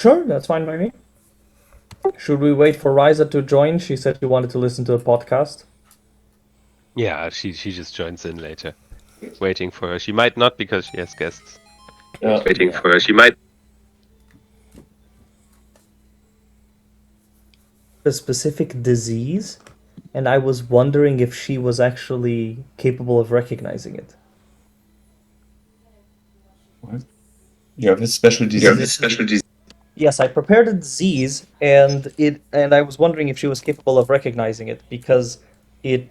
Sure, that's fine by me. Should we wait for Riza to join? She said she wanted to listen to a podcast. Yeah, she just joins in later. Waiting for her. She might not because she has guests. Waiting for her. She might. A specific disease, and I was wondering if she was actually capable of recognizing it. What? You have a special disease. You have a special disease. Yes, I prepared a disease, and I was wondering if she was capable of recognizing it because you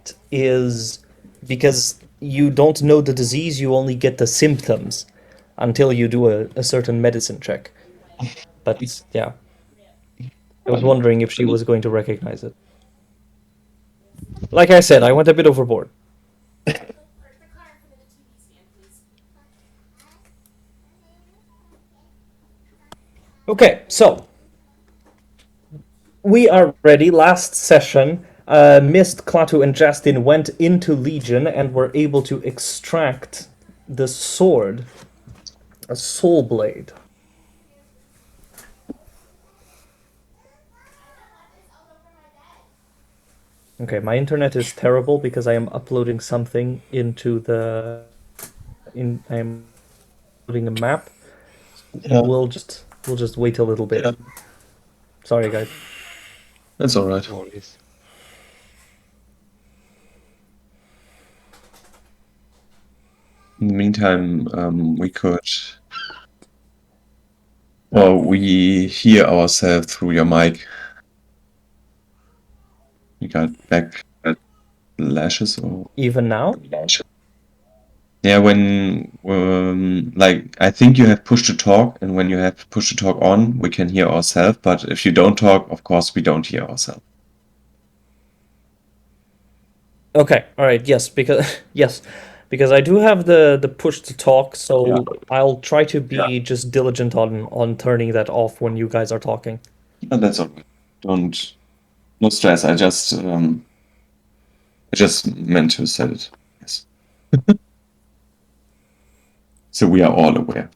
don't know the disease, you only get the symptoms until you do a certain medicine check. But yeah, I was wondering if she was going to recognize it. Like I said, I went a bit overboard. Okay, so we are ready. Last session, Mist, Klaatu, and Justin went into Legion and were able to extract the sword, a soul blade. Okay, my internet is terrible because I am uploading something into the I am uploading a map. Yeah. We'll just wait a little bit. Yeah. Sorry, guys. That's all right. No worries. In the meantime, we could. Well, we hear ourselves through your mic. You got back lashes or Even now? yeah, when like I think you have push to talk, and when you have push to talk on, we can hear ourselves. But if you don't talk, of course, we don't hear ourselves. Okay, all right, yes, because yes, because I do have the push to talk, so Yeah. I'll try to be just diligent on turning that off when you guys are talking. That's all right. No stress. I just meant to set it. Yes. So we are all aware.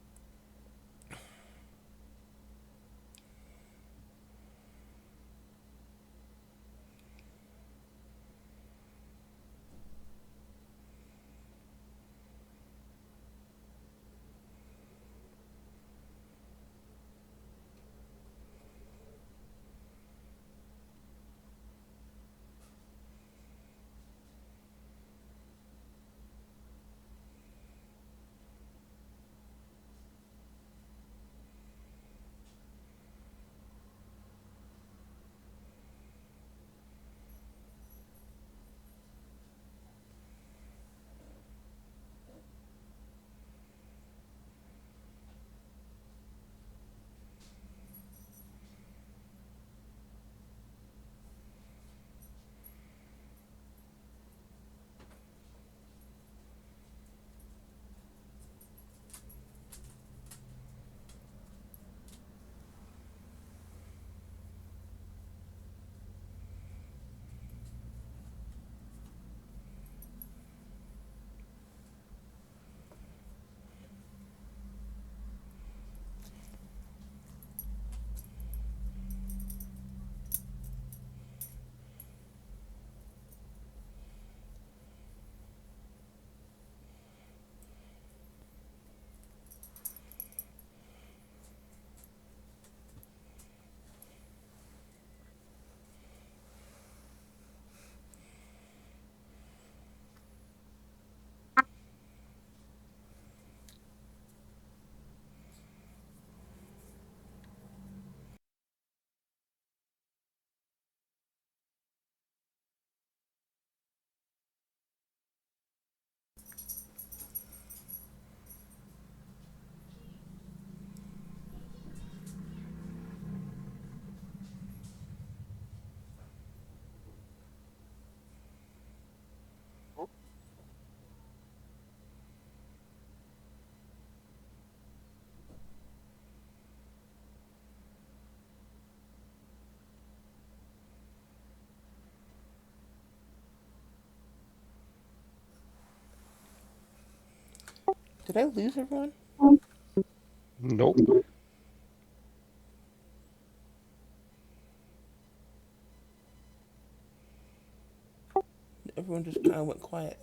Did I lose everyone? Nope. Everyone just kind of went quiet.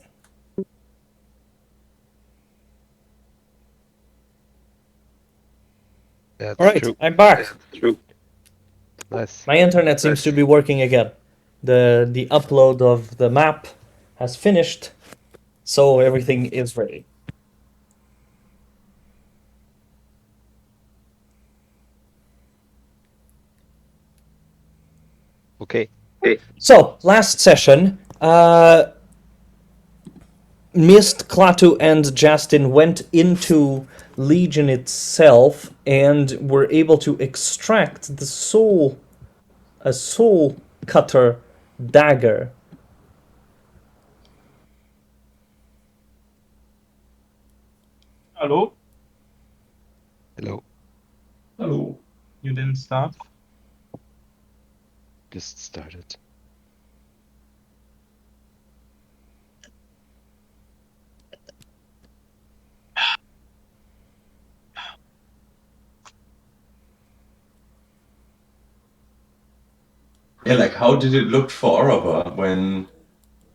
That's All right, true. I'm back. Nice. My internet seems to be working again. The upload of the map has finished, so everything is ready. Okay. So, last session, Mist, Klaatu, and Justin went into Legion itself and were able to extract a soul cutter dagger. Hello? Hello. Hello. You didn't start? Just started. Yeah, like how did it look for Orava when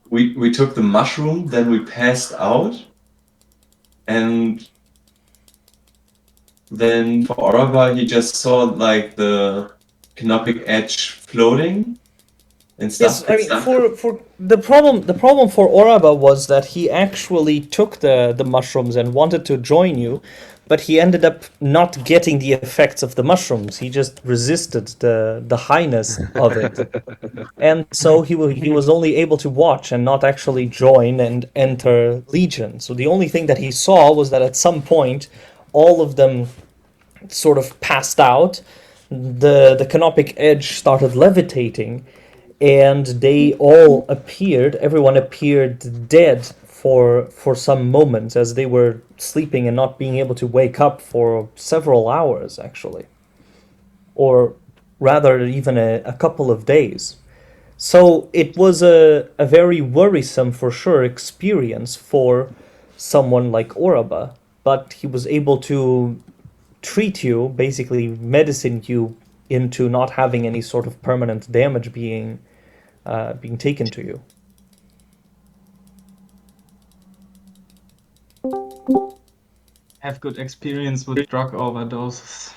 we took the mushroom, then we passed out, and then for Orava he just saw like the canopic edge floating and Yes, stuff. I mean for the problem for Oraba was that he actually took the mushrooms and wanted to join you, but he ended up not getting the effects of the mushrooms. He just resisted the highness of it, and so he was only able to watch and not actually join and enter Legion. So the only thing that he saw was that at some point, all of them sort of passed out. The canopic edge started levitating, and they all appeared. Everyone appeared dead for some moments as they were sleeping and not being able to wake up for several hours, actually, or rather even a couple of days. So it was a very worrisome, for sure, experience for someone like Oraba, but he was able to treat you, basically medicine you into not having any sort of permanent damage being taken to you. Have good experience with drug overdoses.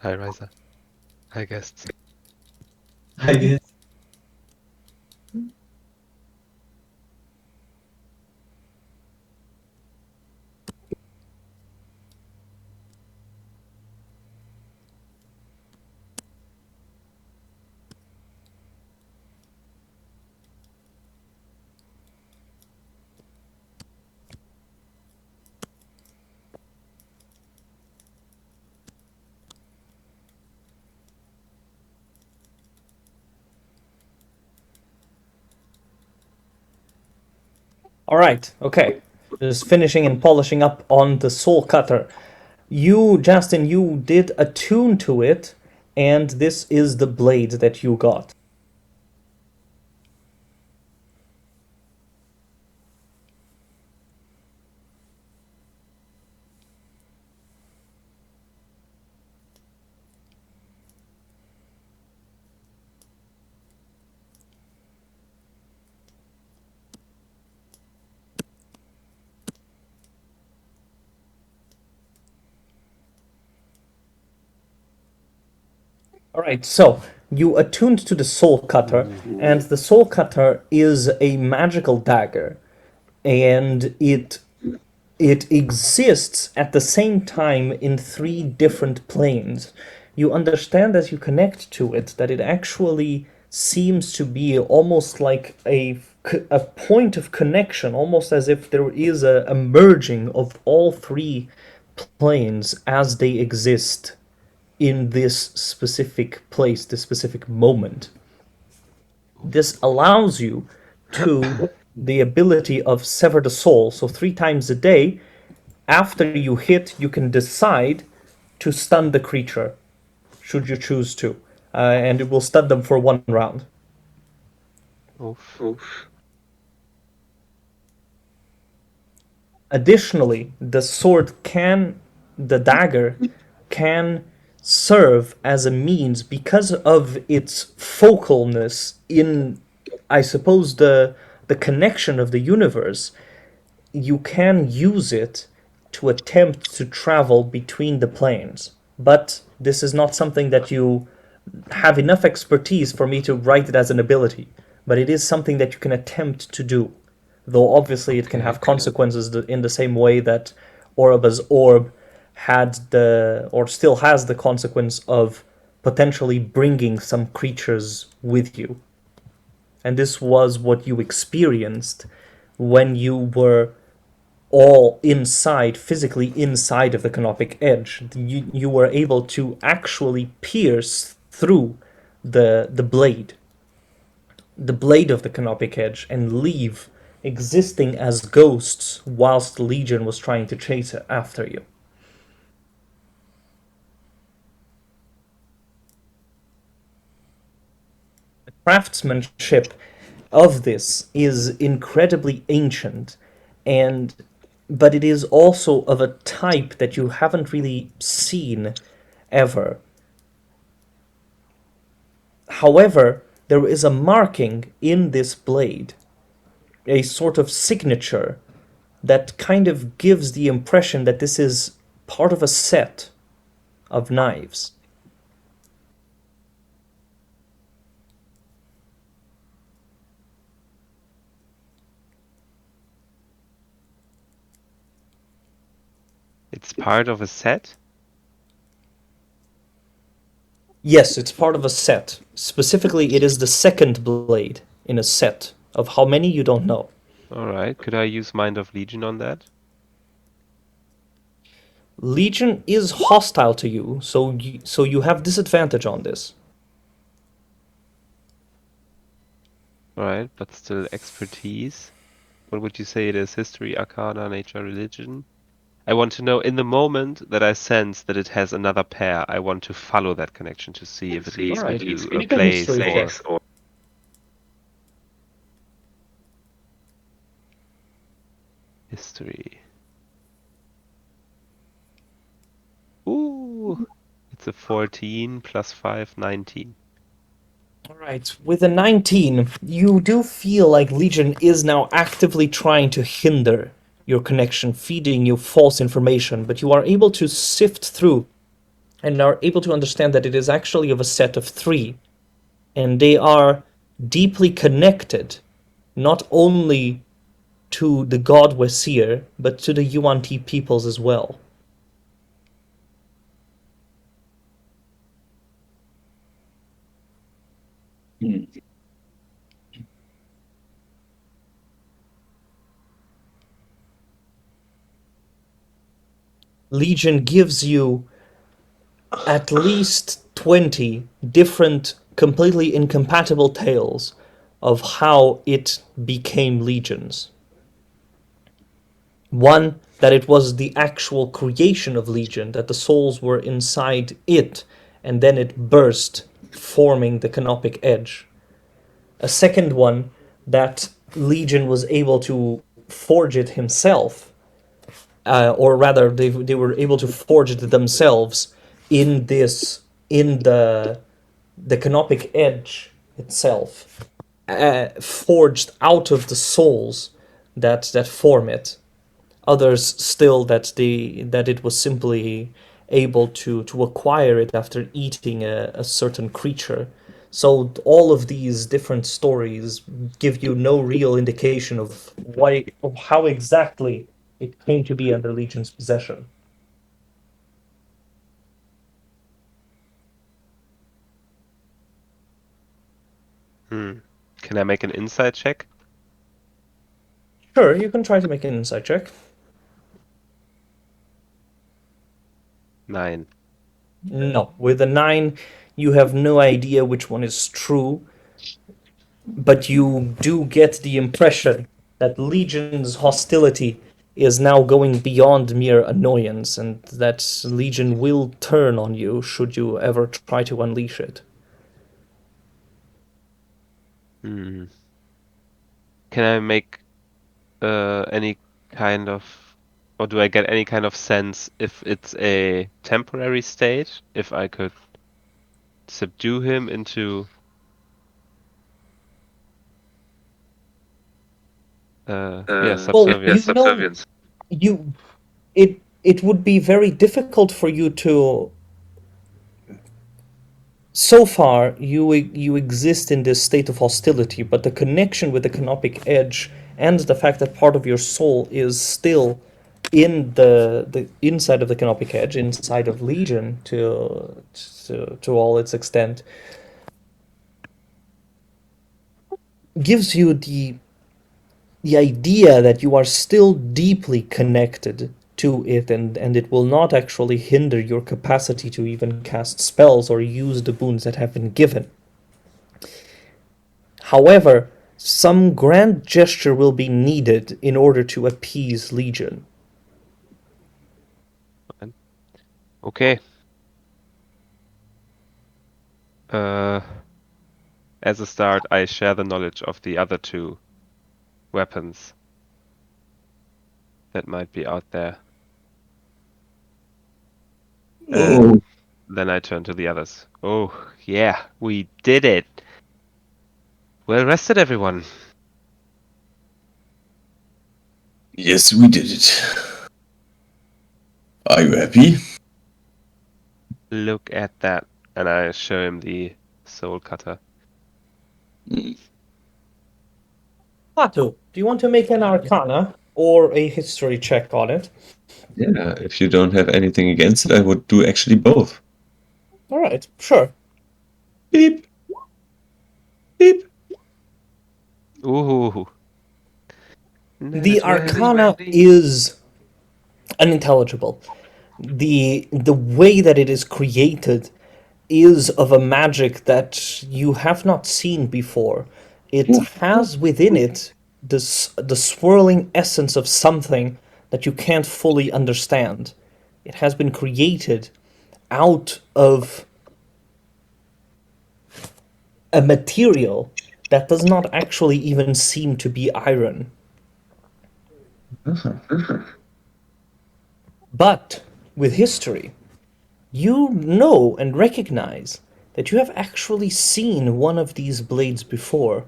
Hi, Riza. Hi, guests. I guess. All right, okay. Just finishing and polishing up on the soul cutter. You, Justin, you did attune to it, and this is the blade that you got. All right, so you attuned to the soul cutter, and the soul cutter is a magical dagger, and it exists at the same time in three different planes. You understand as you connect to it that it actually seems to be almost like a point of connection, almost as if there is a merging of all three planes as they exist in this specific place, this specific moment. This allows you to the ability of sever the soul. So 3 times a day, after you hit, you can decide to stun the creature, should you choose to, and it will stun them for 1 round. Oof. Additionally, the dagger can serve as a means because of its focalness in I suppose the connection of the universe, you can use it to attempt to travel between the planes. But this is not something that you have enough expertise for me to write it as an ability. But it is something that you can attempt to do. Though obviously it can Okay. have consequences in the same way that Oraba's orb had the, or still has the consequence of potentially bringing some creatures with you. And this was what you experienced when you were all inside, physically inside of the canopic edge. You were able to actually pierce through the blade, the blade of the canopic edge, and leave existing as ghosts whilst Legion was trying to chase after you. The craftsmanship of this is incredibly ancient, and but it is also of a type that you haven't really seen ever. However, there is a marking in this blade, a sort of signature that kind of gives the impression that this is part of a set of knives. It's part of a set? Yes, it's part of a set. Specifically, it is the second blade in a set. Of how many, you don't know. Alright, could I use Mind of Legion on that? Legion is hostile to you, so you have disadvantage on this. Alright, but still expertise. What would you say it is? History, Arcana, Nature, Religion? I want to know in the moment that I sense that it has another pair, I want to follow that connection to see if it leads me to a place or... History. Ooh, it's a 14 plus 5, 19. Alright, with a 19, you do feel like Legion is now actively trying to hinder your connection, feeding you false information, but you are able to sift through and are able to understand that it is actually of a set of three, and they are deeply connected, not only to the god Wesir, but to the Yuan-Ti peoples as well. Legion gives you at least 20 different, completely incompatible tales of how it became legions. One, that it was the actual creation of Legion, that the souls were inside it, and then it burst, forming the canopic edge. A second one, that Legion was able to forge it himself, or rather, they were able to forge it themselves in the canopic edge itself, forged out of the souls that form it. Others still that it was simply able to acquire it after eating a certain creature. So all of these different stories give you no real indication of how exactly it came to be under Legion's possession. Can I make an insight check? Sure, you can try to make an insight check. 9. No, with a 9, you have no idea which one is true, but you do get the impression that Legion's hostility is now going beyond mere annoyance, and that Legion will turn on you should you ever try to unleash it. Can I make any kind of, or do I get any kind of sense if it's a temporary state? If I could subdue him into Yeah, Well, subservience. you know, you it would be very difficult for you to. So far, you exist in this state of hostility, but the connection with the canopic edge and the fact that part of your soul is still in the inside of the canopic edge, inside of Legion to all its extent, gives you the idea that you are still deeply connected to it, and it will not actually hinder your capacity to even cast spells or use the boons that have been given. However, some grand gesture will be needed in order to appease Legion. Okay. As a start, I share the knowledge of the other two weapons that might be out there. And then I turn to the others. Oh, yeah, we did it. Well rested, everyone. Yes, we did it. Are you happy? Look at that. And I show him the soul cutter. Plato, do you want to make an Arcana or a history check on it? Yeah, if you don't have anything against it, I would do actually both. All right, sure. Beep. Beep. Ooh. The Arcana is unintelligible. The way that it is created is of a magic that you have not seen before. It has within it the swirling essence of something that you can't fully understand. It has been created out of a material that does not actually even seem to be iron. But with history, you know and recognize that you have actually seen one of these blades before.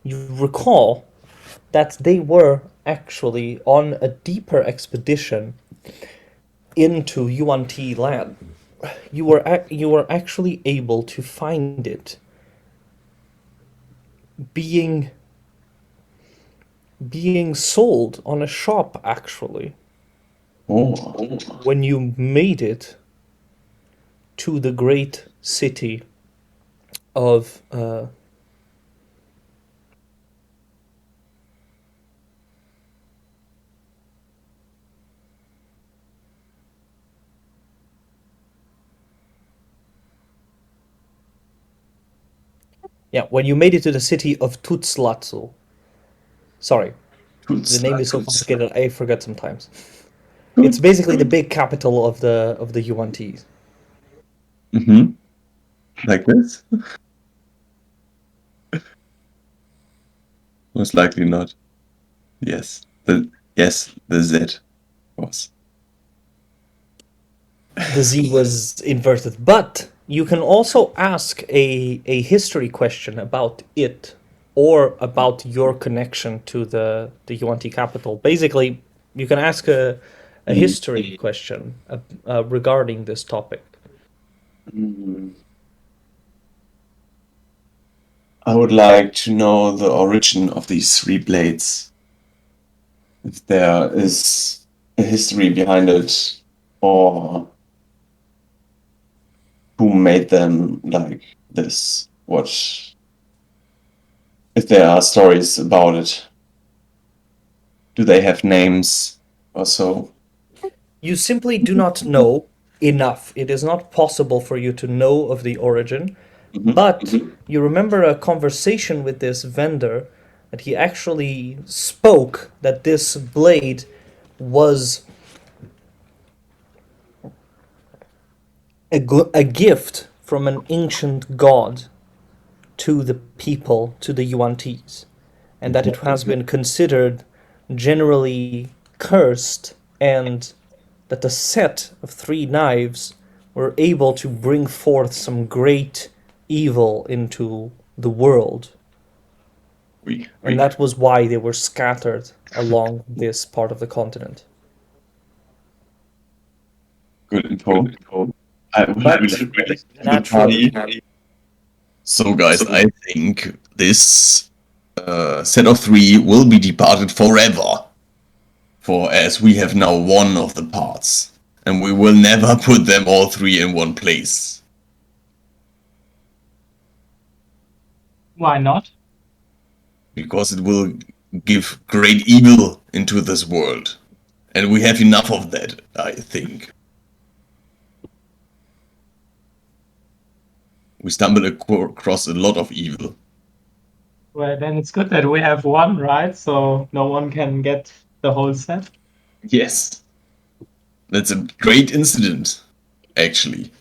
You recall that they were actually on a deeper expedition into Yuan-Ti land. You were actually able to find it being sold on a shop actually Oh, when you made it to the great city of when you made it to the city of Tutzlatzu. Sorry, the name is so complicated I forget sometimes. It's basically the big capital of the Yuan-Tis. Mm-hmm. Like this? Most likely not. Yes. The Z, of course. The Z was inverted, but you can also ask a history question about it or about your connection to the Yuan-Ti capital. Basically, you can ask a history question regarding this topic. I would like to know the origin of these three blades. If there is a history behind it, or who made them like this? What if there are stories about it? Do they have names or so? You simply do not know enough. It is not possible for you to know of the origin, but you remember a conversation with this vendor that he actually spoke that this blade was a gift from an ancient god to the people, to the Yuan-Tis, and that it has been considered generally cursed, and that the set of three knives were able to bring forth some great evil into the world. And that was why they were scattered along this part of the continent. Good info. I would But really like to the naturally, party. So, guys, I think this set of three will be departed forever. For as we have now one of the parts, and we will never put them all three in one place. Why not? Because it will give great evil into this world. And we have enough of that, I think. We stumble across a lot of evil. Well, then it's good that we have one, right? So no one can get the whole set. Yes. That's a great incident, actually.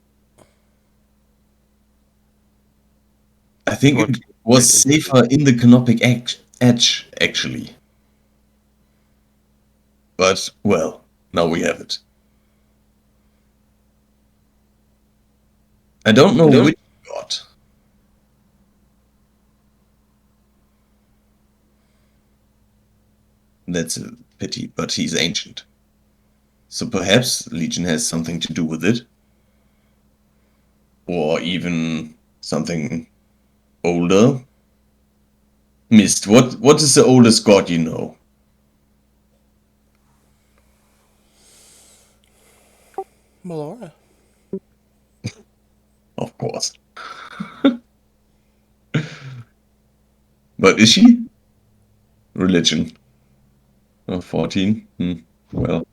I think What it was great safer in the canonic edge, actually. But, well, now we have it. I don't know which god. That's a pity, but he's ancient. So perhaps Legion has something to do with it. Or even something older. Mist, what is the oldest god you know? Melora. Of course. But is she? Religion. Oh, 14? Well.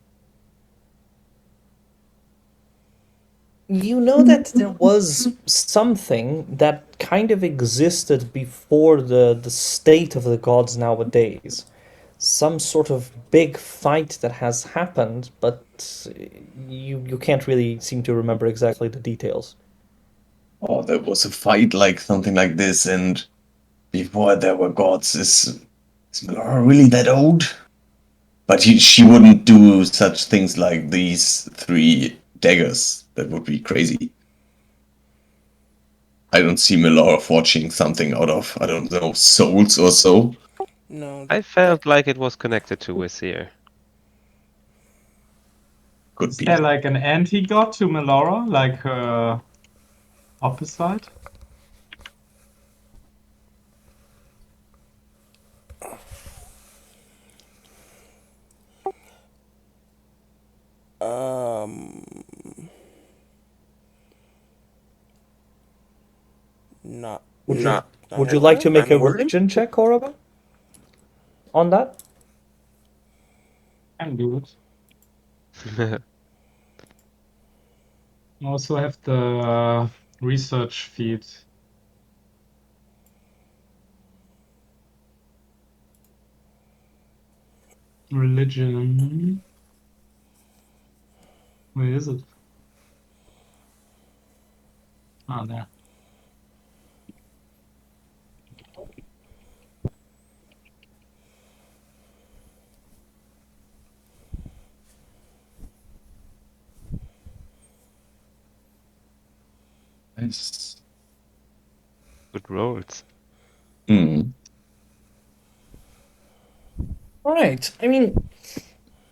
you know that there was something that kind of existed before the state of the gods nowadays. Some sort of big fight that has happened, but you can't really seem to remember exactly the details. Oh, there was a fight like something like this, and before there were gods. Is Melora really that old? But she wouldn't do such things like these three daggers. That would be crazy. I don't see Melora forging something out of, I don't know, souls or so. No, I felt like it was connected to Wizir. Could Is be. there like an anti-god to Melora, like her opposite? um, not. Would you not would I'm you like to make a I'm religion check, Koraba, on that? Can do it. I also have the research feed. Religion. Where is it? Ah, there. Nice. Good rolls. Mm. All right. I mean,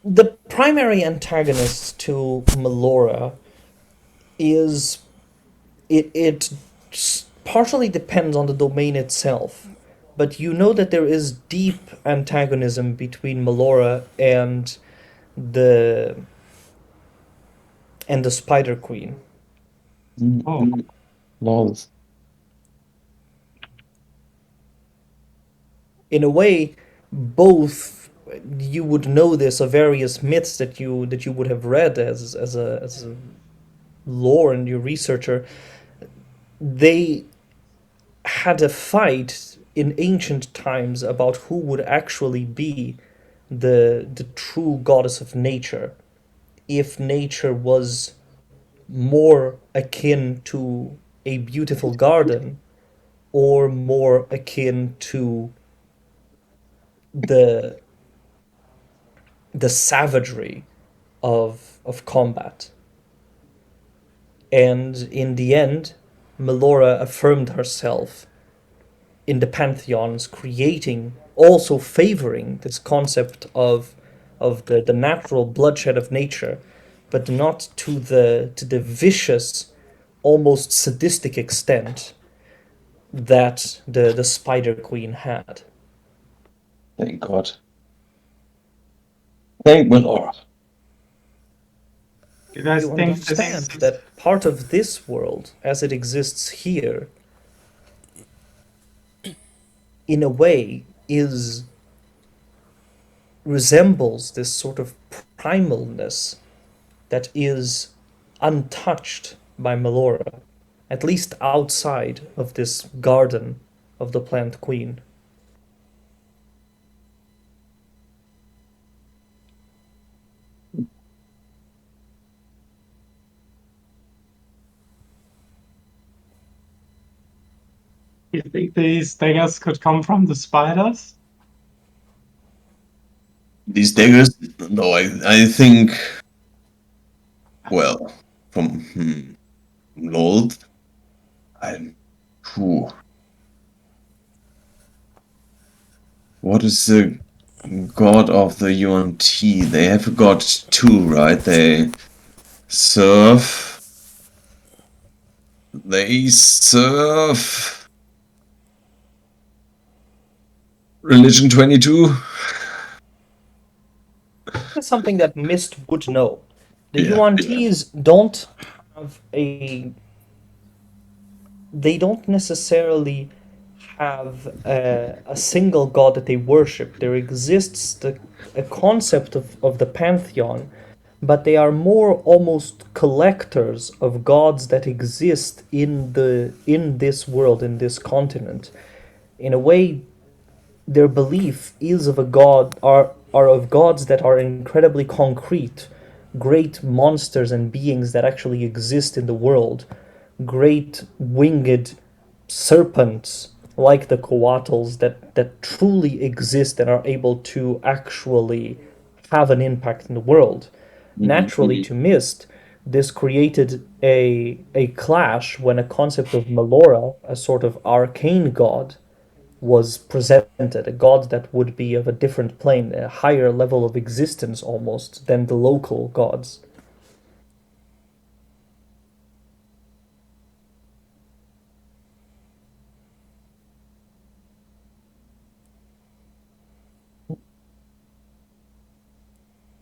the primary antagonist to Melora is it partially depends on the domain itself, but you know that there is deep antagonism between Melora the the Spider Queen. Oh, Lols. In a way, both you would know this of various myths that you would have read as a lore and your researcher. They had a fight in ancient times about who would actually be the true goddess of nature, if nature was more akin to a beautiful garden or more akin to the the savagery of combat. And in the end, Melora affirmed herself in the pantheons, creating, also favoring this concept of the natural bloodshed of nature, but not to the vicious, almost sadistic extent that the Spider Queen had. Thank God. Thank Melora. You guys You think understand this? that part of this world, as it exists here, in a way, is resembles this sort of primalness that is untouched by Melora, at least outside of this garden of the Plant Queen. You think these daggers could come from the spiders? These daggers? No, I think. Well, from Lord, I'm. Whew. What is the god of the UNT? They have a god too, right? Serve. They serve. Religion 22? That's something that Mist would know. The Yeah. UNTs don't have a. They don't necessarily have a single god that they worship. There exists a concept of the pantheon, but they are more almost collectors of gods that exist in this world, in this continent. In a way, their belief is of a god are of gods that are incredibly concrete, great monsters and beings that actually exist in the world, great winged serpents like the coatls that truly exist and are able to actually have an impact in the world. Naturally, to Mist, this created a clash when a concept of Melora, a sort of arcane god, was presented, a god that would be of a different plane, a higher level of existence almost than the local gods.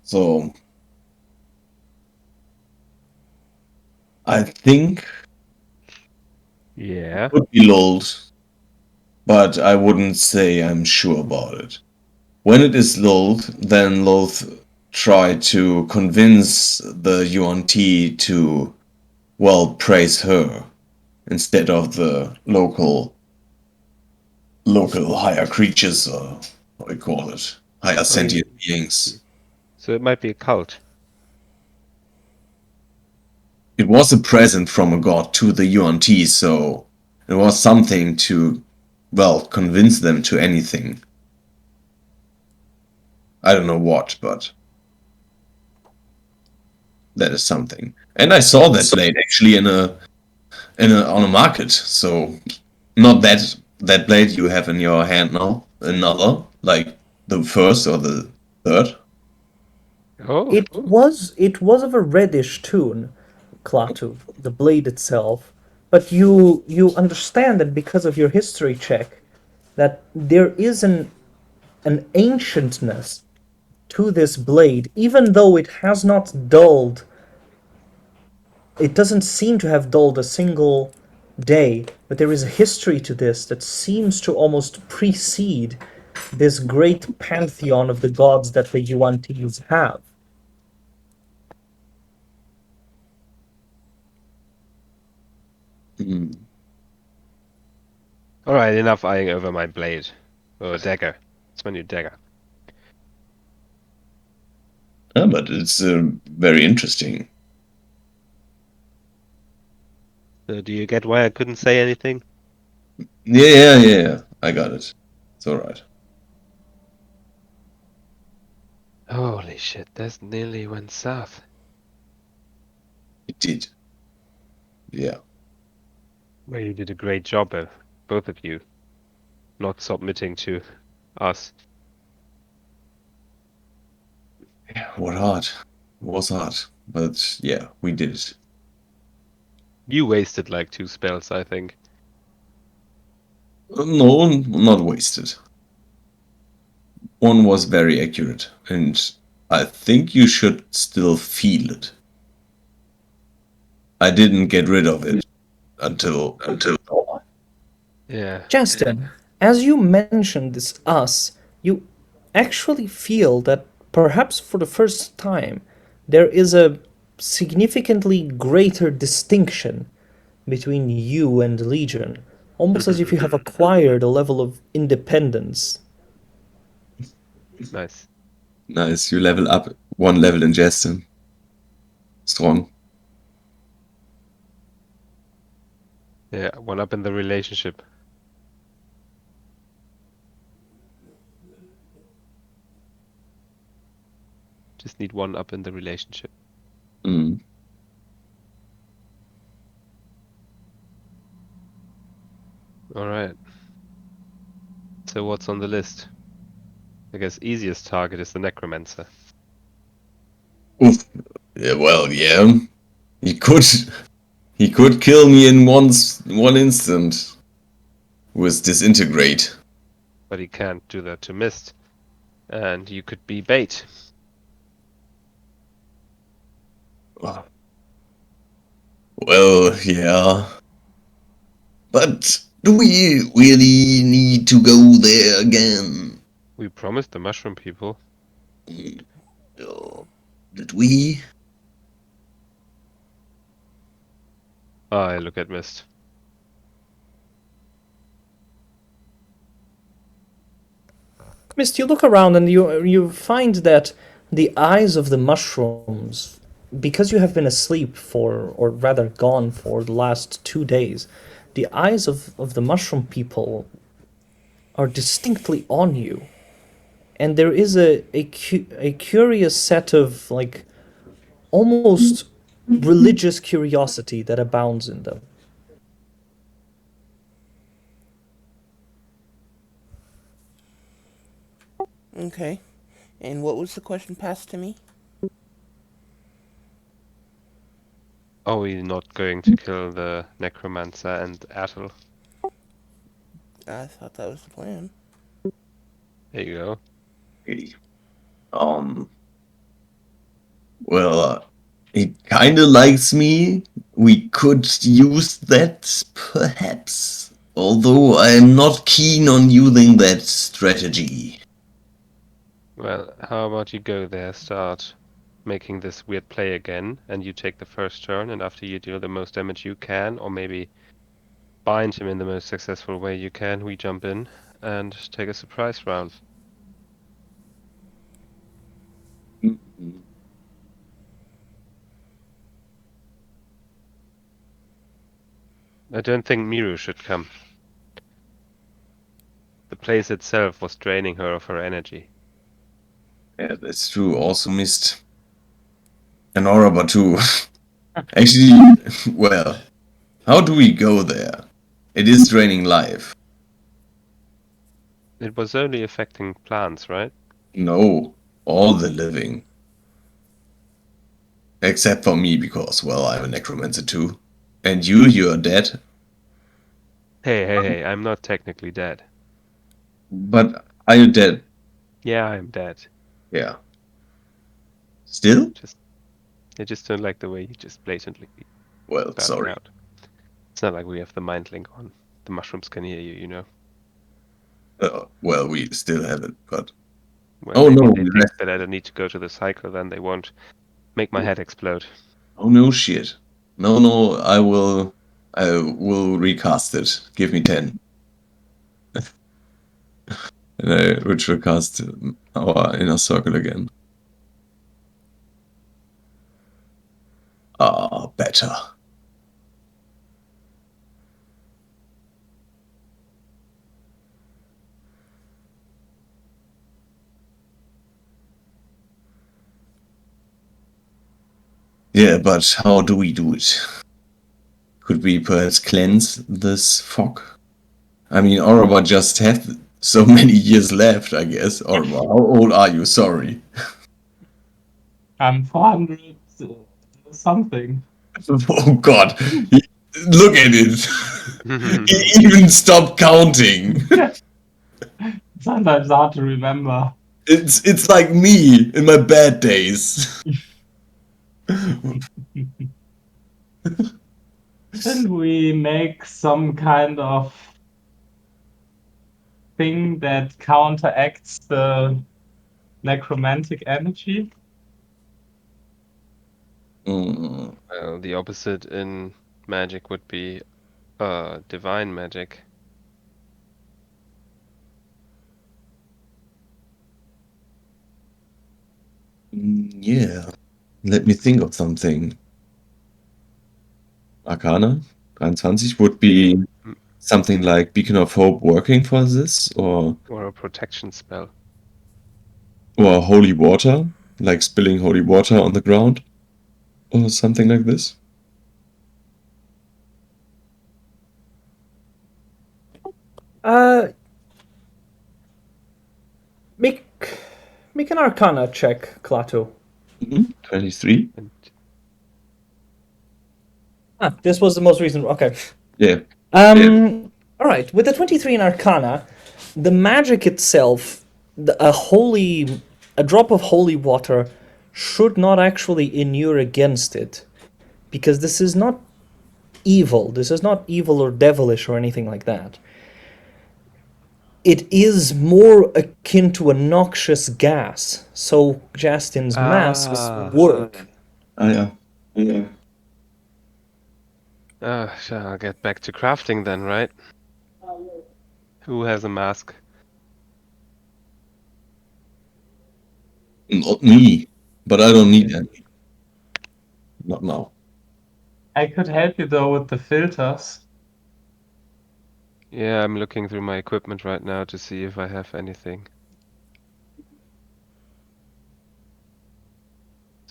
So I think Yeah. would be lulled, but I wouldn't say I'm sure about it. When it is lulled, then Loth try to convince the UNT to, well, praise her instead of the local higher creatures, or what we call it, higher I mean, sentient beings. so it might be a cult. It was a present from a god to the UNT, so it was something to, well, convince them to anything. I don't know what, but that is something. And I saw that blade actually on a market. So not that blade you have in your hand now, another like the first or the third. Oh, It was of a reddish tone, Klaatu, the blade itself, but you understand that because of your history check that there is an ancientness to this blade, even though it has not dulled. It doesn't seem to have dulled a single day, but there is a history to this that seems to almost precede this great pantheon of the gods that the Yuan-Tis have. Mm. all right. Enough eyeing over my blade or dagger. It's my new dagger. Yeah, but it's very interesting. So do you get why I couldn't say anything? Yeah. I got it. It's all right. Holy shit! This nearly went south. It did. Yeah. Well, you did a great job, both of you. not submitting to us. What hard. It was hard. But yeah, we did it. You wasted like 2 spells, I think. No, not wasted. One was very accurate, and I think you should still feel it. I didn't get rid of it until. Yeah. Justin, as you mentioned this us, you actually feel that perhaps for the first time there is a significantly greater distinction between you and Legion, almost as if you have acquired a level of independence. Nice. Nice, you level up 1 level in Justin. Strong. Yeah, 1 up in the relationship. Just need 1 up in the relationship. Mm. Alright. So what's on the list? I guess easiest target is the Necromancer. Oof. Yeah, well, yeah. He could kill me in one instant with disintegrate. But he can't do that to Mist. And you could be bait. Well, yeah. But do we really need to go there again? We promised the mushroom people. Oh, did we? I look at Mist. Mist, you look around and you find that the eyes of the mushrooms, because you have been asleep for, or rather gone for the last 2 days, the eyes of the mushroom people are distinctly on you. And there is a curious set of, like, almost religious curiosity that abounds in them. Okay. And what was the question passed to me? Are we not going to kill the Necromancer and Attle? I thought that was the plan. There you go. Okay. Well, he kinda likes me. We could use that, perhaps. Although I'm not keen on using that strategy. Well, how about you go there, start making this weird play again, and you take the first turn, and after you deal the most damage you can, or maybe bind him in the most successful way you can, we jump in and take a surprise round. I don't think Miru should come. The place itself was draining her of her energy. Yeah, that's true. Also missed an Aurora too. Actually, well, how do we go there? It is draining life. It was only affecting plants, right? No, all the living. Except for me, because, well, I'm a necromancer too. And you're dead. Hey, I'm not technically dead. But are you dead? Yeah, I'm dead. Yeah. Still? I just don't like the way you just blatantly Well, spout it sorry. out. It's not like we have the mind link on. The mushrooms can hear you, you know. Well, we still have it, but. Well, Oh maybe no, they think that I don't need to go to the cycle, then they won't make my head explode. oh no shit. No, I will recast it. Give me 10. And I would recast our inner circle again. Ah, better. Yeah, but how do we do it? Could we perhaps cleanse this fog? I mean, Orba just had so many years left, I guess. Orba, how old are you? Sorry. I'm 400 something. Oh God. Look at it. He even stopped counting. Sometimes hard to remember. It's like me in my bad days. Shouldn't we make some kind of thing that counteracts the necromantic energy? Mm, Well, the opposite in magic would be divine magic. yeah. Let me think of something. Arcana 23 would be Mm, something like Beacon of Hope working for this, or or a protection spell. holy water, like spilling holy water on the ground, or something like this. Uh, make make an Arcana check, Klaatu. 23. And Ah, this was the most recent. Okay. Yeah. All right. With the 23 in Arcana, the magic itself, a drop of holy water, should not actually inure against it, because this is not evil. This is not evil or devilish or anything like that. It is more akin to a noxious gas, so Justin's masks work. Ah, yeah. I'll get back to crafting then, right? Who has a mask? Not me, but I don't need any. Not now. I could help you though with the filters. Yeah, I'm looking through my equipment right now to see if I have anything.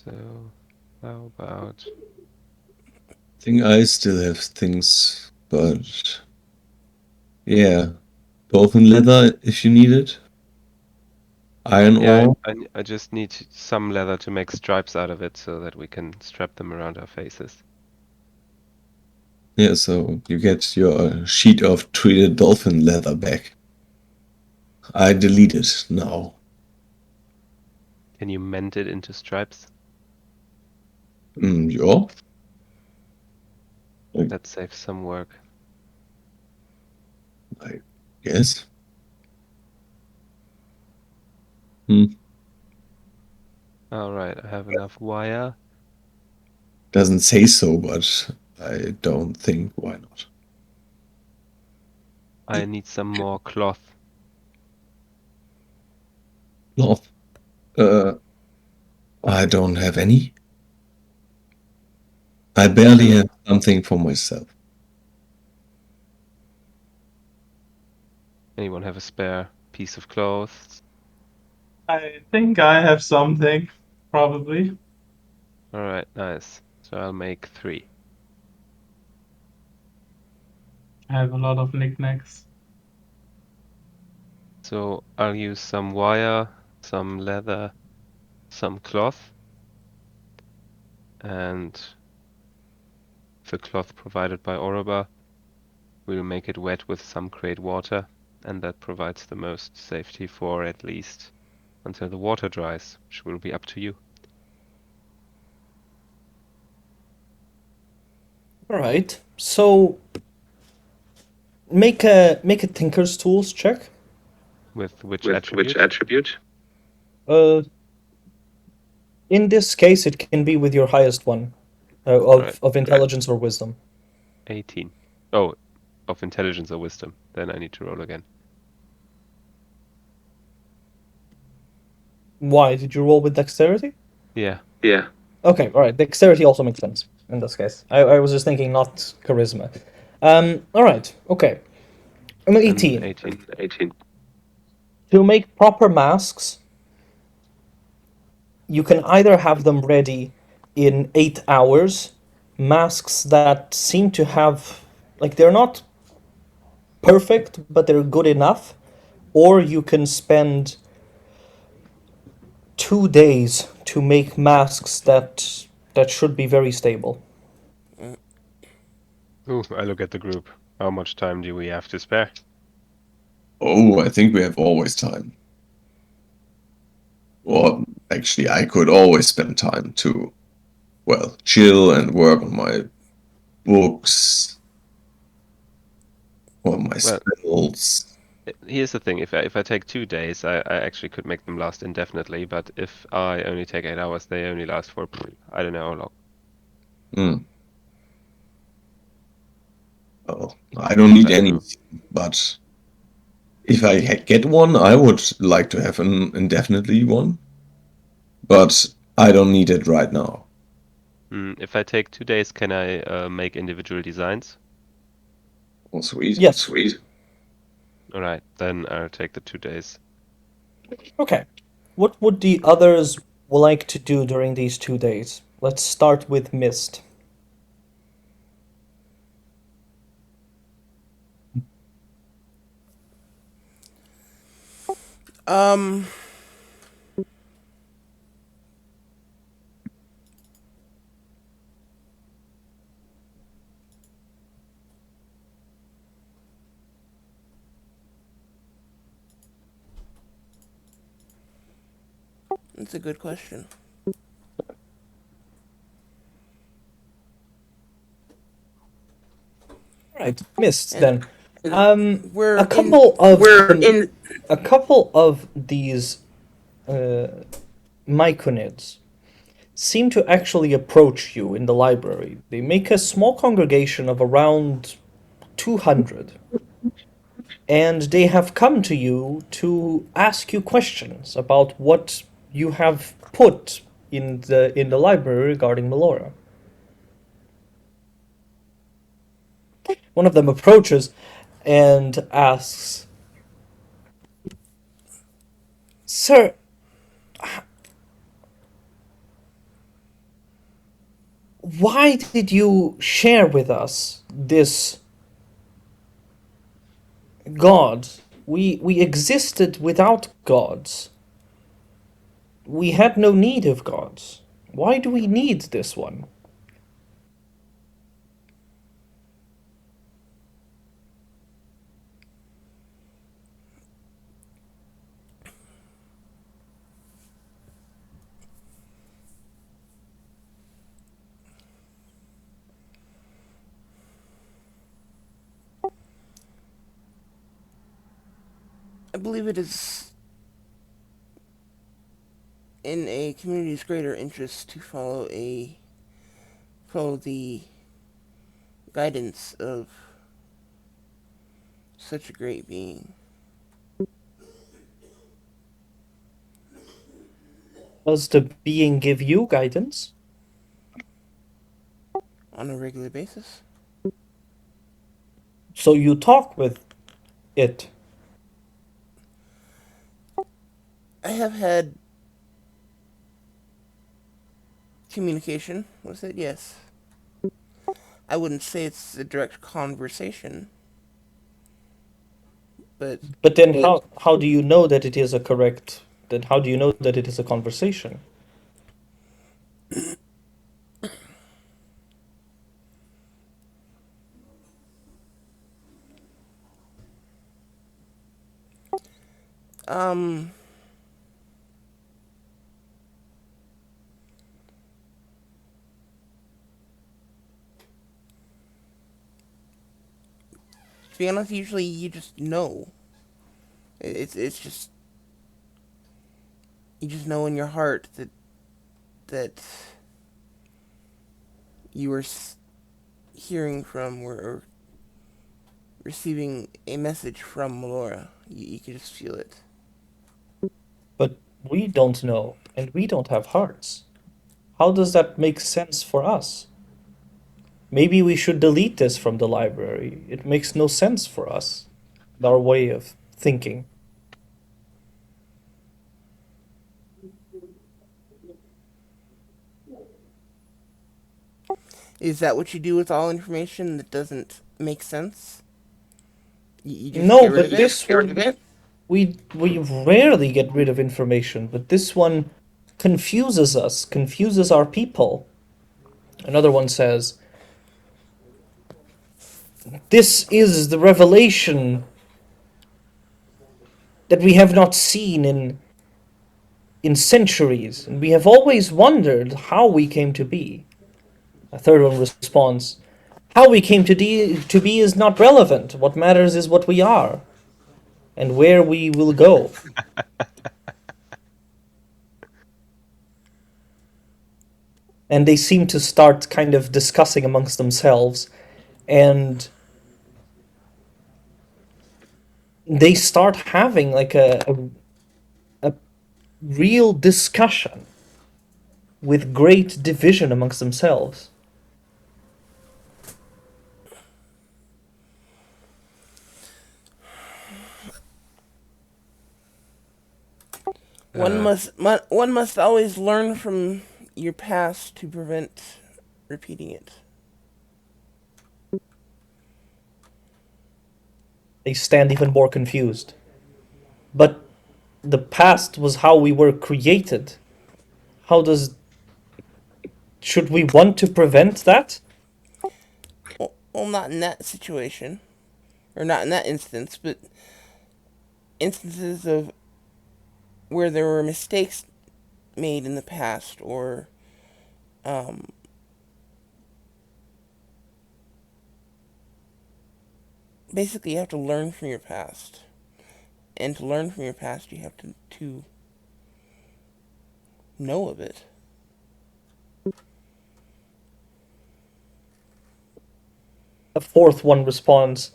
So, how about... I think I still have things, but yeah. Dolphin leather if you need it. Iron Yeah, ore. I just need some leather to make stripes out of it so that we can strap them around our faces. Yeah, so you get your sheet of treated dolphin leather back. I delete it now. Can you mend it into stripes? Yeah. That saves some work. I guess. Hmm. All right, I have enough wire. Doesn't say so, but I don't think why not. I need some more cloth. Cloth. I don't have any. I barely have something for myself. Anyone have a spare piece of cloth? I think I have something, probably. All right, nice. So I'll make 3. I have a lot of knickknacks. So I'll use some wire, some leather, some cloth, and the cloth provided by Oroba. We'll make it wet with some great water, and that provides the most safety for at least until the water dries, which will be up to you. All right. So make a Tinker's Tools check. With which With which attribute? attribute? Uh, in this case, it can be with your highest one, Right. of intelligence or wisdom. 18. Oh, of intelligence or wisdom. Then I need to roll again. Why did you roll with dexterity? Yeah. Yeah. Okay, all right. Dexterity also makes sense in this case. I was just thinking not charisma. All right. Okay. I'm an Then 18. 18. 18. To make proper masks, you can either have them ready in 8 hours, masks that seem to have, like, they're not perfect, but they're good enough, or you can spend 2 days to make masks that should be very stable. Ooh, I look at the group. How much time do we have to spare? Oh, I think we have always time. Or actually, I could always spend time to, well, chill and work on my books or my Well, spells. here's the thing. If I take 2 days, I actually could make them last indefinitely. But if I only take 8 hours, they only last for I don't know how long. Hmm. Well, I don't need I don't know. anything, but if I get one, I would like to have an indefinitely one, but I don't need it right now. If I take 2 days, can I make individual designs? Oh, sweet. Yes. Sweet. All right, then I'll take the 2 days. Okay. What would the others like to do during these 2 days? Let's start with Mist. Um, that's a good question. Right, Mist And then. we're A in. couple of a couple of these uh, myconids seem to actually approach you in the library. They make a small congregation of around 200, and they have come to you to ask you questions about what you have put in the library regarding Melora. One of them approaches and asks, "Sir, why did you share with us this God? We existed without gods. We had no need of gods. Why do we need this one?" I believe it is in a community's greater interest to follow the guidance of such a great being Does the being give you guidance? on a regular basis. So you talk with it. I have had communication with it, yes. I wouldn't say it's a direct conversation, but But then how do you know that it is a correct then how do you know that it is a conversation? um to be honest, usually you just know. It's just you just know in your heart that you are hearing from or receiving a message from Melora. You can just feel it. But we don't know, and we don't have hearts. How does that make sense for us? Maybe we should delete this from the library. It makes no sense for us, our way of thinking. Is that what you do with all information that doesn't make sense? You just No, get rid but of it? this Get rid of one, it? we rarely get rid of information, but this one confuses us, confuses our people. Another one says, "This is the revelation that we have not seen in centuries, and we have always wondered how we came to be." A third one responds, "How we came to be is not relevant. What matters is what we are, and where we will go." And they seem to start kind of discussing amongst themselves, and they start having like a real discussion with great division amongst themselves. One must always learn from your past to prevent repeating it. They stand even more confused. But the past was how we were created. How does should we want to prevent that? Well, not in that situation, or not in that instance, but instances of where there were mistakes made in the past, or um, basically you have to learn from your past, and to learn from your past, you have to know of it. A fourth one responds,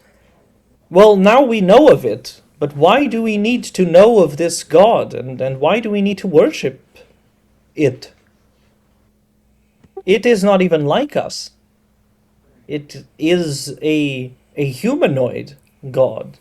"Well, now we know of it, but why do we need to know of this God, and why do we need to worship it? It is not even like us. It is a humanoid God."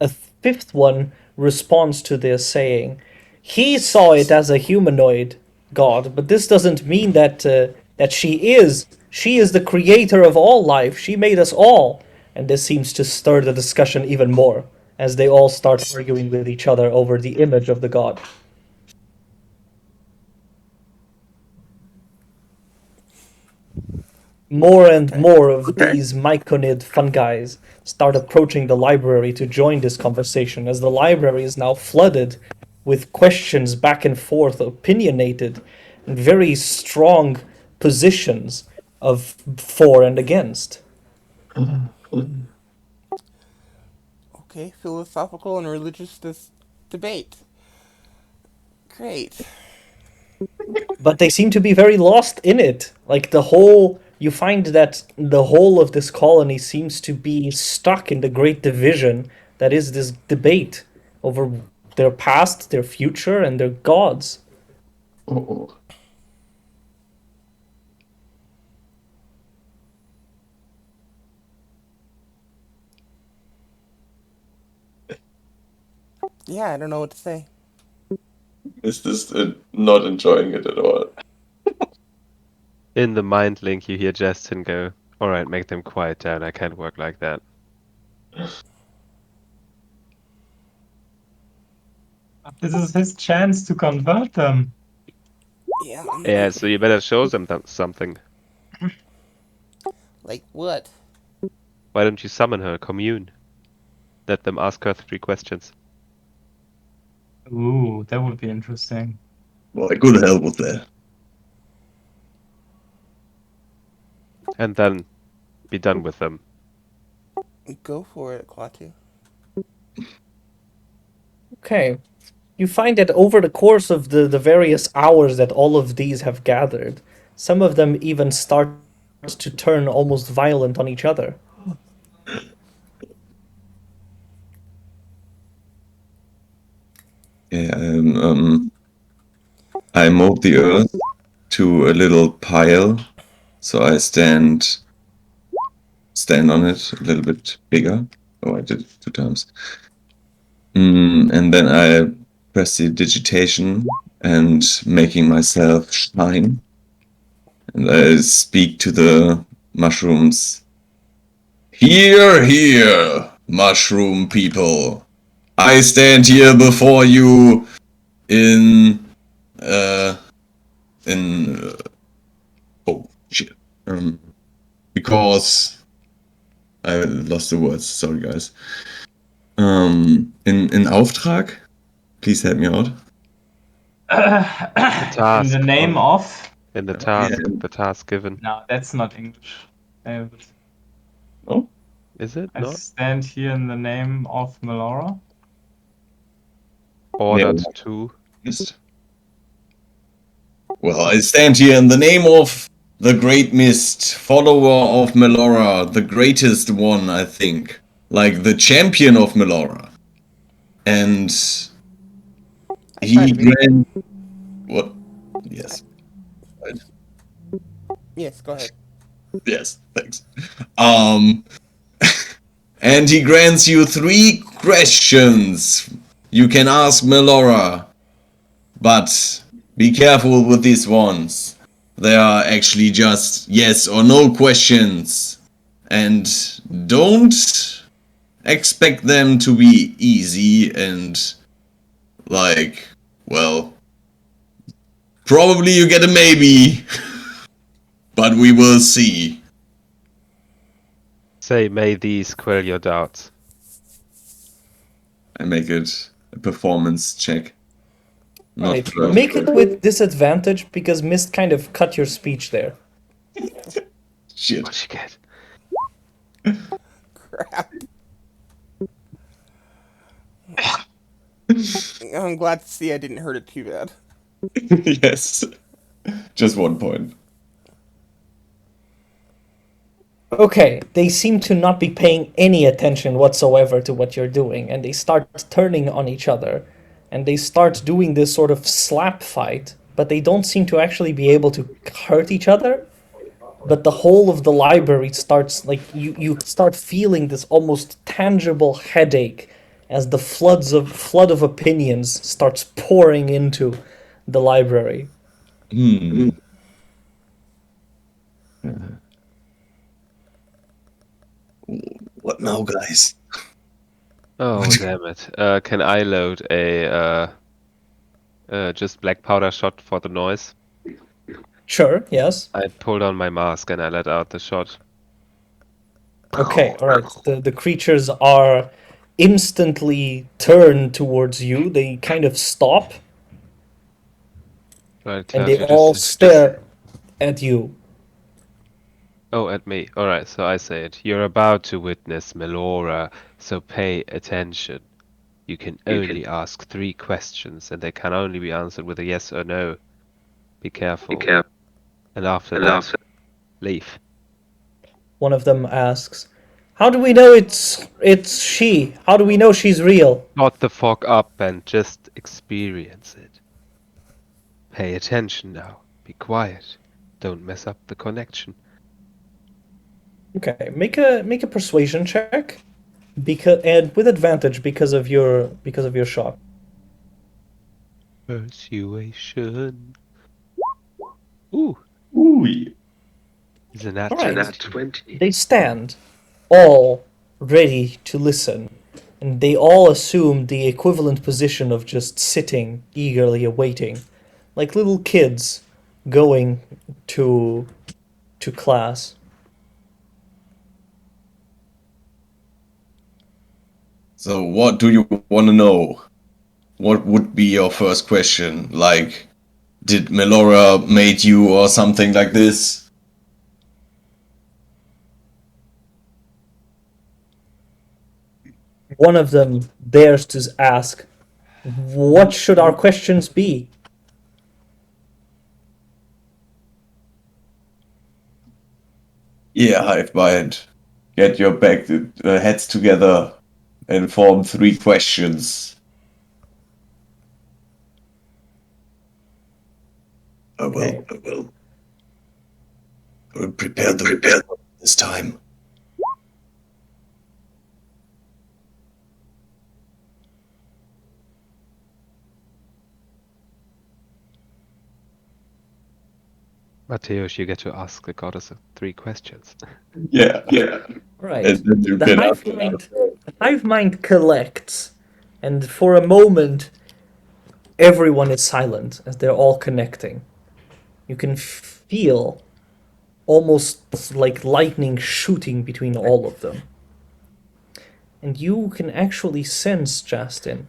A fifth one responds to this saying, "He saw it as a humanoid God, but this doesn't mean that she is the creator of all life. She made us all." And this seems to stir the discussion even more as they all start arguing with each other over the image of the god. More and more of these myconid fungi start approaching the library to join this conversation, as the library is now flooded with questions back and forth, opinionated, and very strong positions of for and against. Okay, philosophical and religious debate. Great. But they seem to be very lost in it. Like the whole, you find that the whole of this colony seems to be stuck in the great division that is this debate over their past, their future, and their gods. Oh, Yeah, I don't know what to say. is this not enjoying it at all? In the mind link, you hear Justin go, "All right, make them quiet down. I can't work like that." This is his chance to convert them. Yeah, Yeah, so you better show them something. like what? Why don't you summon her, commune? Let them ask her 3 questions. Ooh, that would be interesting. Well, I could help with that. And then be done with them. Go for it, Klaatu. Okay. You find that over the course of the various hours that all of these have gathered, some of them even start to turn almost violent on each other. Yeah, I mowed the earth to a little pile, so I stand on it a little bit bigger. Oh, I did it 2 times. And then I prestidigitation and making myself shine. And I speak to the mushrooms. Hear, hear, mushroom people. I stand here before you in oh shit. Because I lost the words. Sorry, guys. In Auftrag. Please help me out. In the name of. In the task, Yeah. the task given. No, that's not English. I would- Oh, Is it I not? stand here in the name of Melora. Ordered Yeah. to. mist. Well, I stand here in the name of the Great Mist, follower of Melora, the greatest one, I think. Like the champion of Melora. And I try he to be. grant what? Yes. Right. Yes, go ahead. Yes, thanks. And he grants you 3 questions you can ask Melora. But be careful with these ones. They are actually just yes or no questions. And don't expect them to be easy and like, well, probably you get a maybe. But we will see. Say, may these quell your doubts. I make it a performance check. Not Alright, perfect. make it with disadvantage because Mist kind of cut your speech there. Shit. What'd you get? Crap. I'm glad to see I didn't hurt it too bad. Yes. Just 1 point. Okay, they seem to not be paying any attention whatsoever to what you're doing, and they start turning on each other, and they start doing this sort of slap fight, but they don't seem to actually be able to hurt each other. But the whole of the library starts, like, you start feeling this almost tangible headache as the flood of opinions starts pouring into the library. What now, guys? Oh, damn it. Can I load a just black powder shot for the noise? Sure, yes. I pulled on my mask and I let out the shot. Okay, alright. The creatures are instantly turned towards you. They kind of stop Right, and tells they you all just. stare at you. Oh, at me. Alright, so I say it. You're about to witness Melora, so pay attention. You can only ask 3 questions, and they can only be answered with a yes or no. Be careful. And after that, leave. One of them asks, "How do we know it's she? How do we know she's real?" Shut the fuck up and just experience it. Pay attention now. Be quiet. Don't mess up the connection. Okay, make a persuasion check, because and with advantage because of your shock. Persuasion. Ooh, Ooh. is a nat All right. 20. They stand, all ready to listen, and they all assume the equivalent position of just sitting, eagerly awaiting, like little kids going to class. So, what do you want to know? What would be your first question? Like, did Melora made you or something like this? One of them dares to ask, "What should our questions be?" Yeah, Hive Mind. Get your heads together and form 3 questions. I will. I will prepare this time. Mateusz, you get to ask the goddess 3 questions. Yeah. Right. And then you The get hive mind collects, and for a moment, everyone is silent as they're all connecting. You can feel almost like lightning shooting between all of them. And you can actually sense, Justin,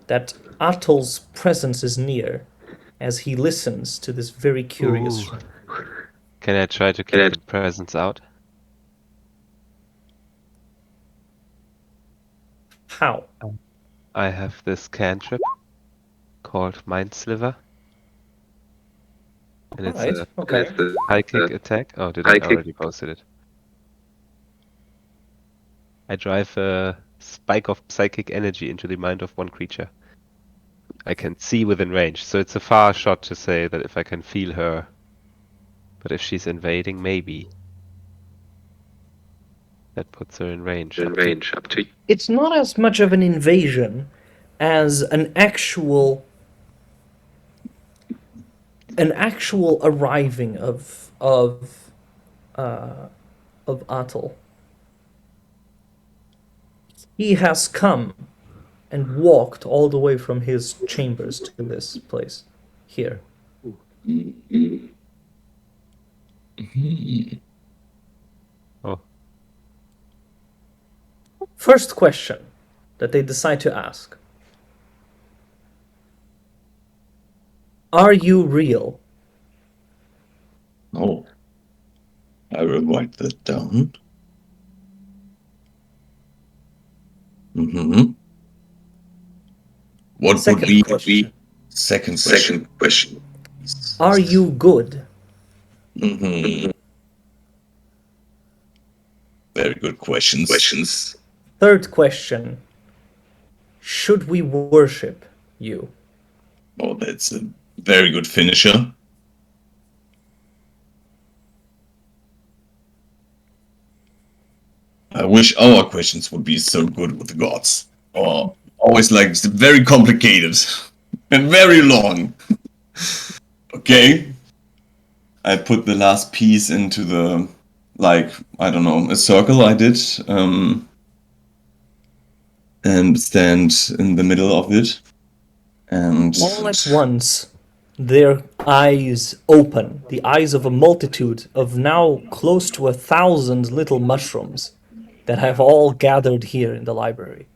that Atol's presence is near as he listens to this very curious. Ooh. Can I try to keep the presence out? How? I have this cantrip called Mind Sliver. And it's Alright, a okay. psychic attack. Oh, did I already posted it? I drive a spike of psychic energy into the mind of one creature. I can see within range, so it's a far shot to say that if I can feel her. But if she's invading, maybe. That puts her in range. Up to you. It's not as much of an invasion as an actual arriving of Atol. He has come and walked all the way from his chambers to this place here. Oh, First question that they decide to ask: are you real? Oh, I will write that down. Mm-hmm. What Second would be question: second question? are you good? Mm-hmm. Very good questions. Third question: should we worship you? Oh, that's a very good finisher. I wish our questions would be so good with the gods. Or always like very complicated and very long. Okay. I put the last piece into the, like, I don't know, a circle I did. And stand in the middle of it. And All at once, their eyes open, the eyes of a multitude of now close to 1,000 little mushrooms that have all gathered here in the library.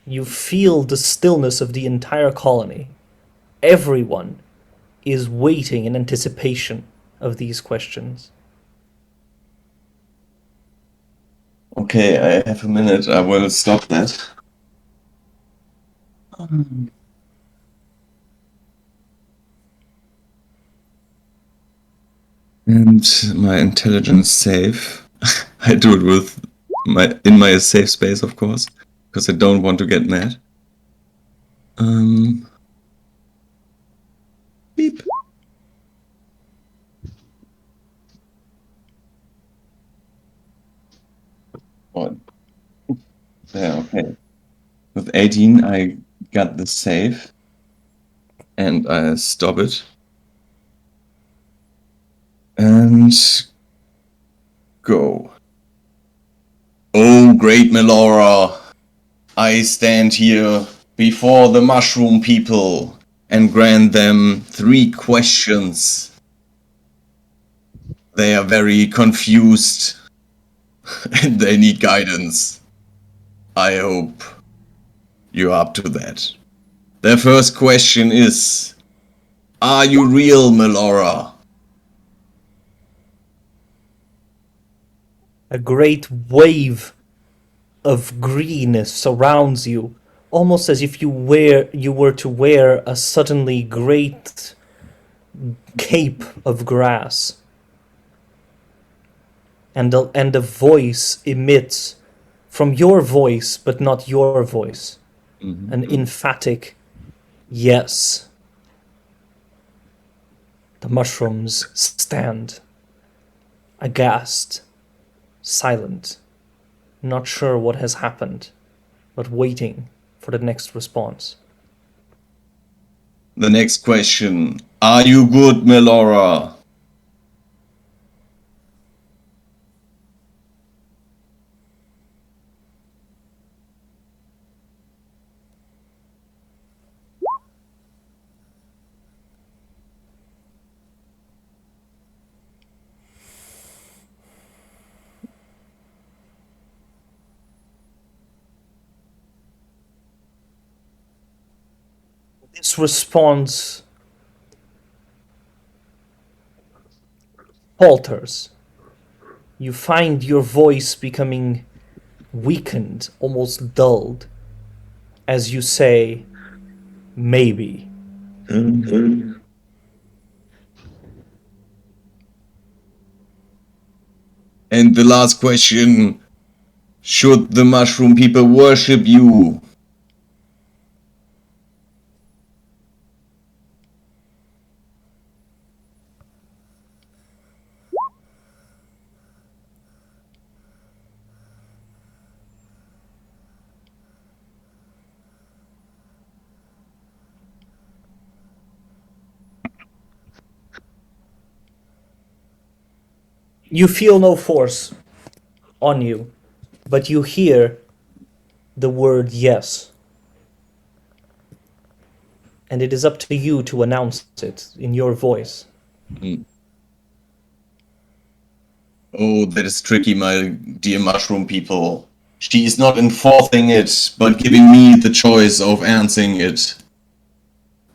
You feel the stillness of the entire colony. Everyone is waiting in anticipation of these questions. okay, I have a minute. I will stop that. And my intelligence save, I do it with my safe space, of course, because I don't want to get mad. Beep. What? Yeah, okay. With 18, I got the save, and I stop it. And go. Oh, great Melora, I stand here before the mushroom people and grant them 3 questions. They are very confused and they need guidance. I hope you're up to that. Their first question is, are you real, Melora? A great wave of greenness surrounds you, almost as if you were to wear a suddenly great cape of grass. And a voice emits from your voice, but not your voice, an emphatic yes. The mushrooms stand, aghast, silent, not sure what has happened, but waiting for the next response. The next question, are you good, Melora? This response falters. You find your voice becoming weakened, almost dulled, as you say, maybe. And the last question, should the mushroom people worship you? You feel no force on you, but you hear the word yes. And it is up to you to announce it in your voice. Oh, that is tricky, my dear mushroom people. She is not enforcing it, but giving me the choice of answering it.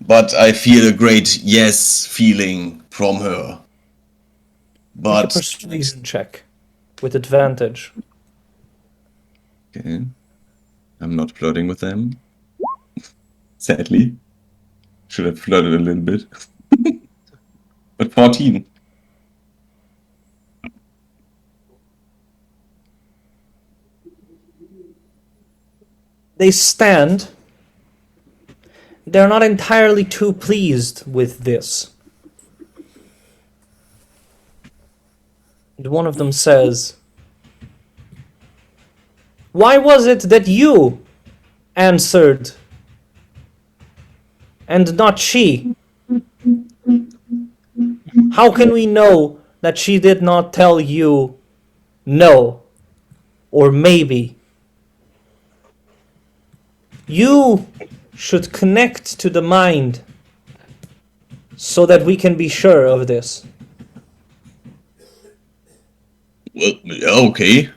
But I feel a great yes feeling from her. Make a But persuasion check with advantage. okay, I'm not flirting with them. Sadly, should have flirted a little bit. But 14. They stand. They're not entirely too pleased with this. And one of them says, "Why was it that you answered and not she? How can we know that she did not tell you no or maybe? You should connect to the mind so that we can be sure of this." Well, yeah, okay.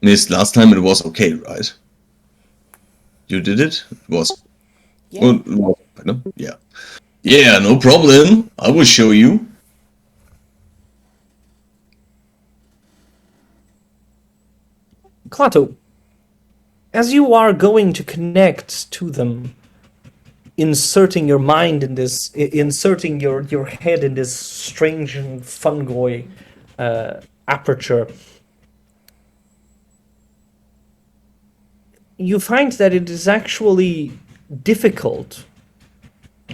Miss, last time it was okay, right? You did it? It was. Yeah. Well, yeah. Yeah, no problem. I will show you. Klaatu, as you are going to connect to them, inserting your mind in this, inserting your head in this strange and fungoid aperture, you find that it is actually difficult,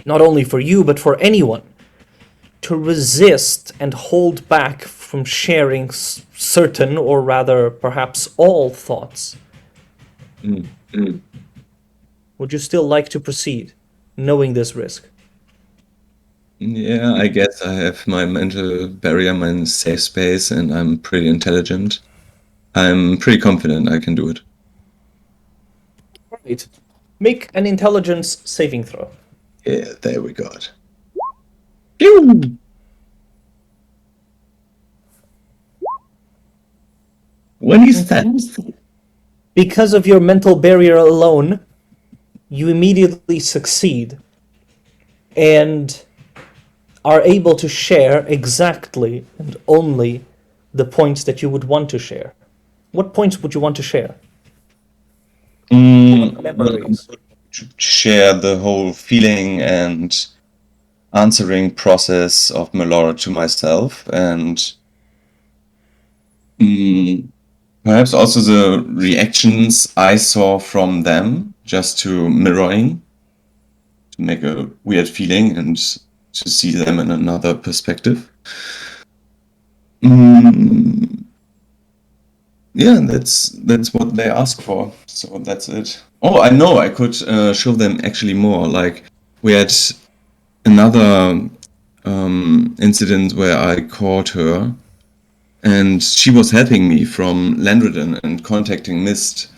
not only for you but for anyone, to resist and hold back from sharing certain, or rather perhaps all, thoughts. Would you still like to proceed, knowing this risk? Yeah, I guess I have my mental barrier, my safe space, and I'm pretty intelligent. I'm pretty confident I can do it. Right. Make an intelligence saving throw. Yeah, there we go. Pew! When he stands. Because of your mental barrier alone, you immediately succeed and are able to share exactly and only the points that you would want to share. What points would you want to share? Memories. Share the whole feeling and answering process of Melora to myself, and perhaps also the reactions I saw from them, just to mirroring, to make a weird feeling and to see them in another perspective. Yeah, that's what they ask for. So that's it. Oh, I know. I could show them actually more. Like we had another incident where I caught her, and she was helping me from Landredin and contacting Mist.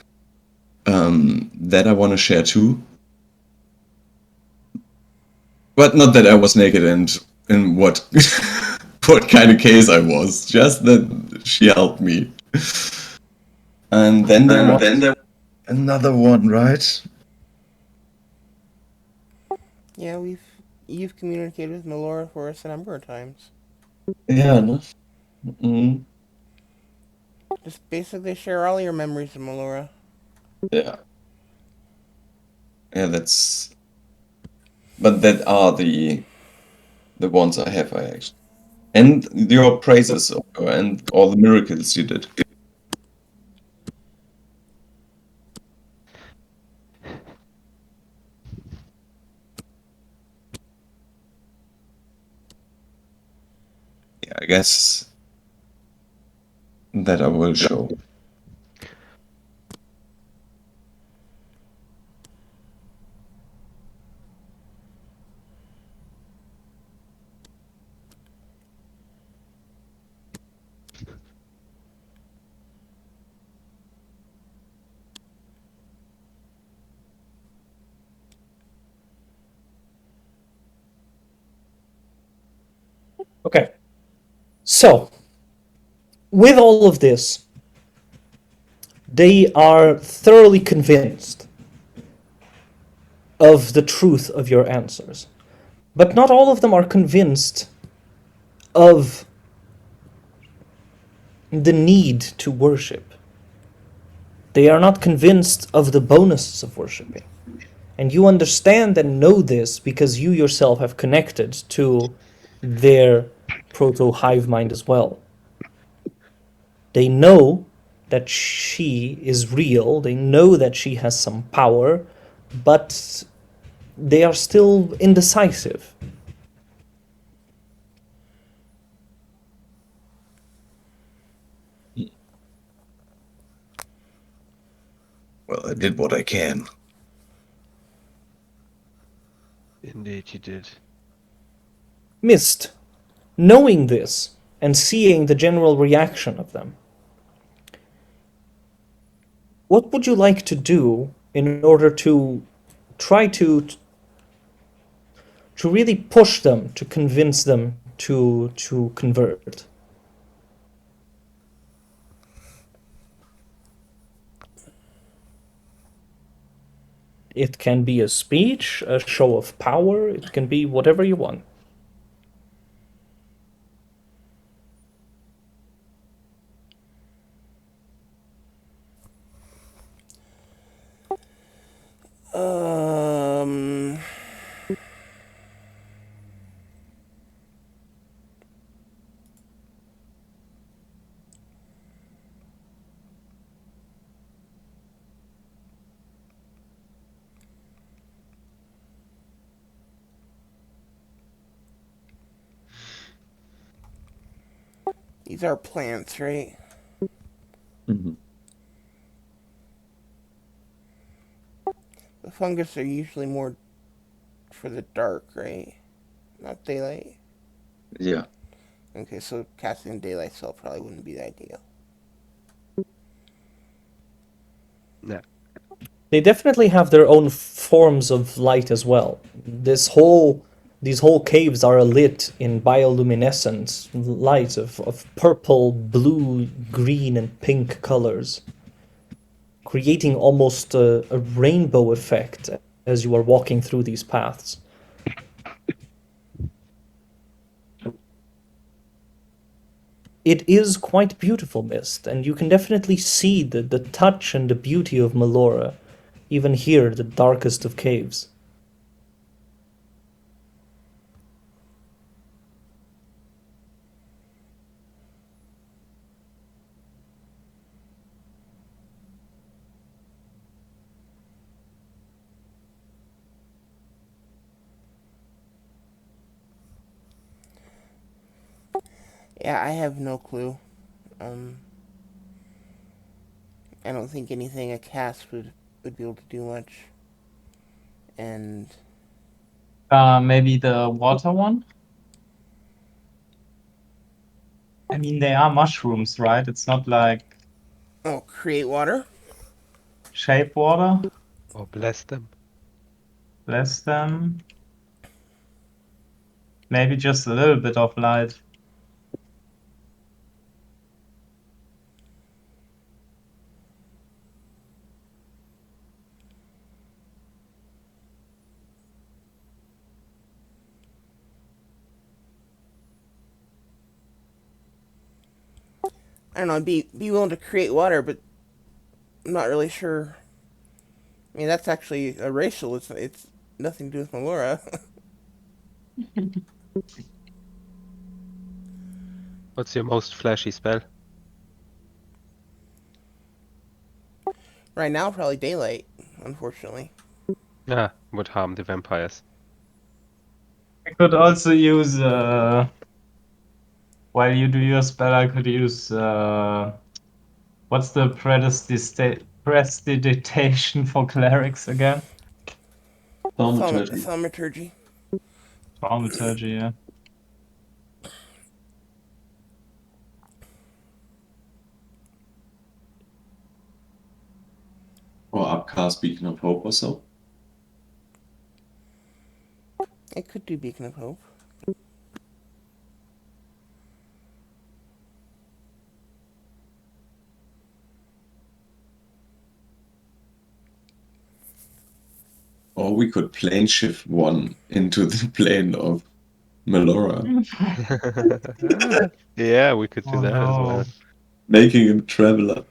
That I want to share too. But not that I was naked and in what what kind of case I was. Just that she helped me. And then there was another one, right? Yeah, you've communicated with Melora for us a number of times. Yeah, no? Mm, Just basically share all your memories of Melora. yeah. Yeah, that's. But that are the ones I have, I actually. And your praises of her and all the miracles you did. Yeah, I guess that I will show. Okay. So, with all of this, they are thoroughly convinced of the truth of your answers. But not all of them are convinced of the need to worship. They are not convinced of the bonuses of worshiping. And you understand and know this because you yourself have connected to their proto hive mind as well. They know that she is real, they know that she has some power, but they are still indecisive. Well, I did what I can. Indeed, you did. Mist, knowing this and seeing the general reaction of them, what would you like to do in order to try to really push them, to convince them to convert? It can be a speech, a show of power, it can be whatever you want. Um, these are plants, right? Mm-hmm. The fungus are usually more for the dark, right? Not daylight. Yeah. Okay, so casting daylight spell probably wouldn't be the ideal. No. They definitely have their own forms of light as well. These whole caves are lit in bioluminescent light of purple, blue, green, and pink colors, creating almost a rainbow effect as you are walking through these paths. It is quite beautiful, Mist, and you can definitely see the touch and the beauty of Melora, even here, the darkest of caves. Yeah, I have no clue. I don't think anything a cast would be able to do much. And Maybe the water one? I mean, they are mushrooms, right? It's not like oh, create water. shape water. Or bless them. Bless them. Maybe just a little bit of light. I don't know. I'd be willing to create water, but I'm not really sure. I mean, that's actually a racial. It's nothing to do with Melora. What's your most flashy spell? Right now, probably daylight. Unfortunately. Ah, would harm the vampires. I could also use while you do your spell, I could use what's the prestidigitation for clerics again? Thaumaturgy. Thaumaturgy. Thaumaturgy, yeah. Or upcast Beacon of Hope or so. I could do Beacon of Hope. Or we could plane shift one into the plane of Melora, Yeah, we could do Oh that as no. well. making him traveler.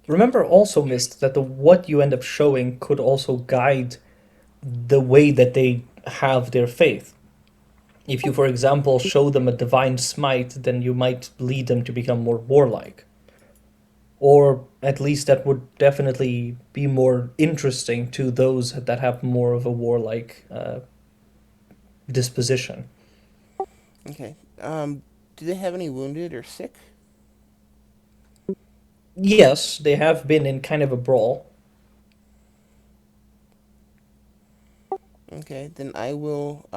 Remember also, Mist, that the what you end up showing could also guide the way that they have their faith. If you, for example, show them a divine smite, then you might lead them to become more warlike. Or at least that would definitely be more interesting to those that have more of a warlike disposition. Okay. Do they have any wounded or sick? Yes, they have been in kind of a brawl. Okay, then I will.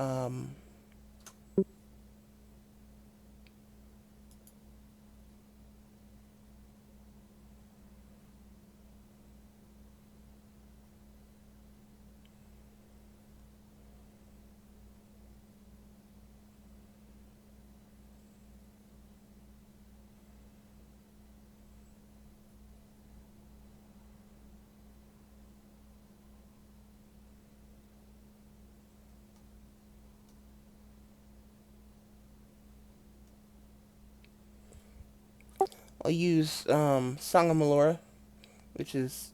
I'll use Song of Melora, which is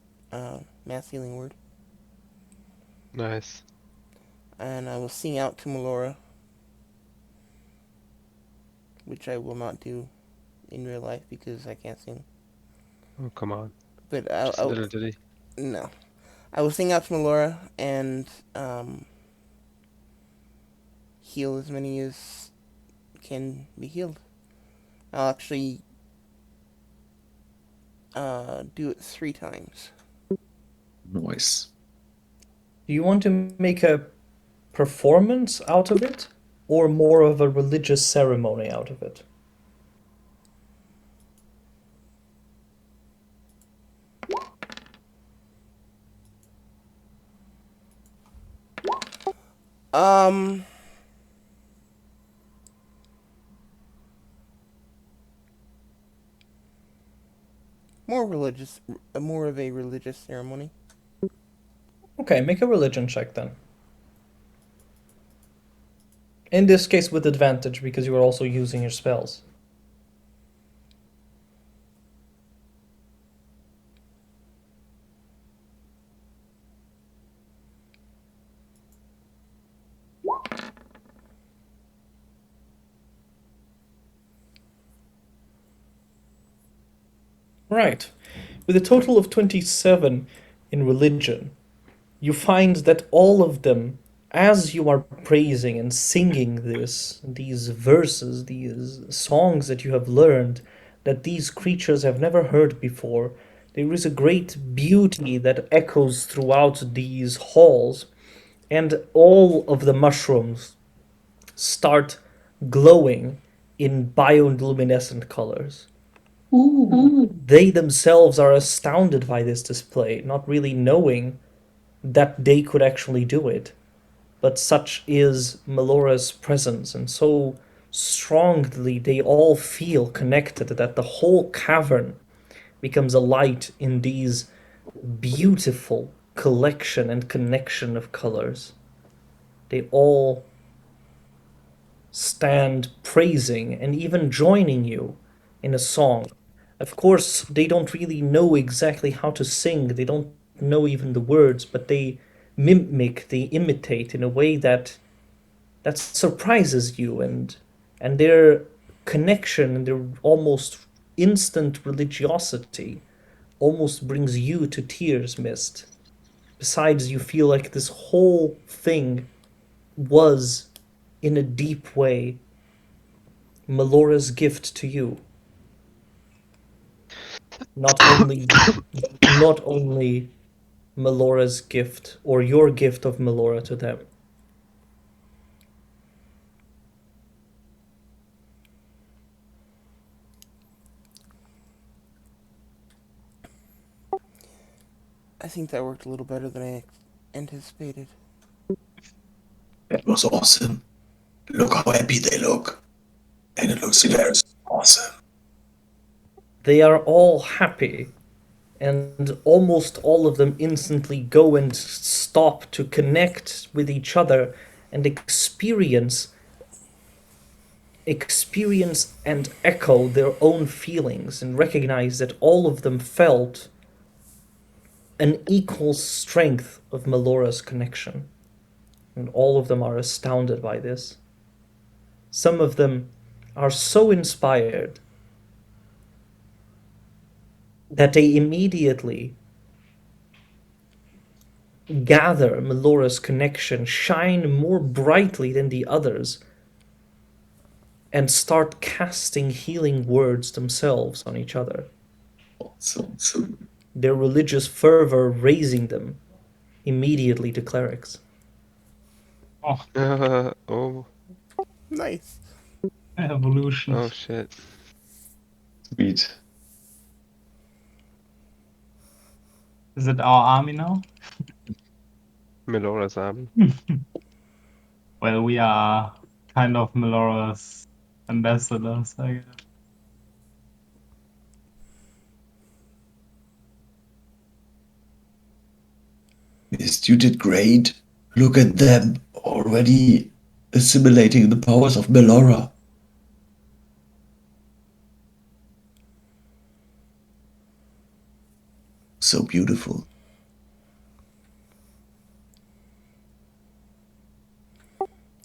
mass healing word, Nice. and I will sing out to Melora, which I will not do in real life because I can't sing. Oh, come on. But Just a little ditty. no, I will sing out to Melora and heal as many as can be healed. I'll actually do it 3 times. Noise. Do you want to make a performance out of it, or more of a religious ceremony out of it? Um, more religious, more of a religious ceremony. Okay, make a religion check then. In this case, with advantage because you are also using your spells. Right. With a total of 27 in religion, you find that all of them, as you are praising and singing these verses, these songs that you have learned, that these creatures have never heard before, there is a great beauty that echoes throughout these halls, and all of the mushrooms start glowing in bioluminescent colors. They themselves are astounded by this display, not really knowing that they could actually do it. But such is Melora's presence, and so strongly they all feel connected that the whole cavern becomes a light in these beautiful collection and connection of colors. They all stand praising and even joining you in a song. Of course, they don't really know exactly how to sing, they don't know even the words, but they mimic, they imitate in a way that surprises you, and their connection and their almost instant religiosity almost brings you to tears, Mist. Besides, you feel like this whole thing was, in a deep way, Melora's gift to you. Not only not only Melora's gift or your gift of Melora to them. I think that worked a little better than I anticipated. That was awesome. Look how happy they look. And it looks very awesome. They are all happy, and almost all of them instantly go and stop to connect with each other and experience and echo their own feelings and recognize that all of them felt an equal strength of Melora's connection. And all of them are astounded by this. Some of them are so inspired that they immediately gather Melora's connection, shine more brightly than the others, and start casting healing words themselves on each other. Awesome. Their religious fervor raising them immediately to clerics. Oh, Oh, Nice. evolution. oh shit. Sweet. Is it our army now? Melora's army. Well, we are kind of Melora's ambassadors, I guess. Mist, you did great. Look at them already assimilating the powers of Melora. So beautiful.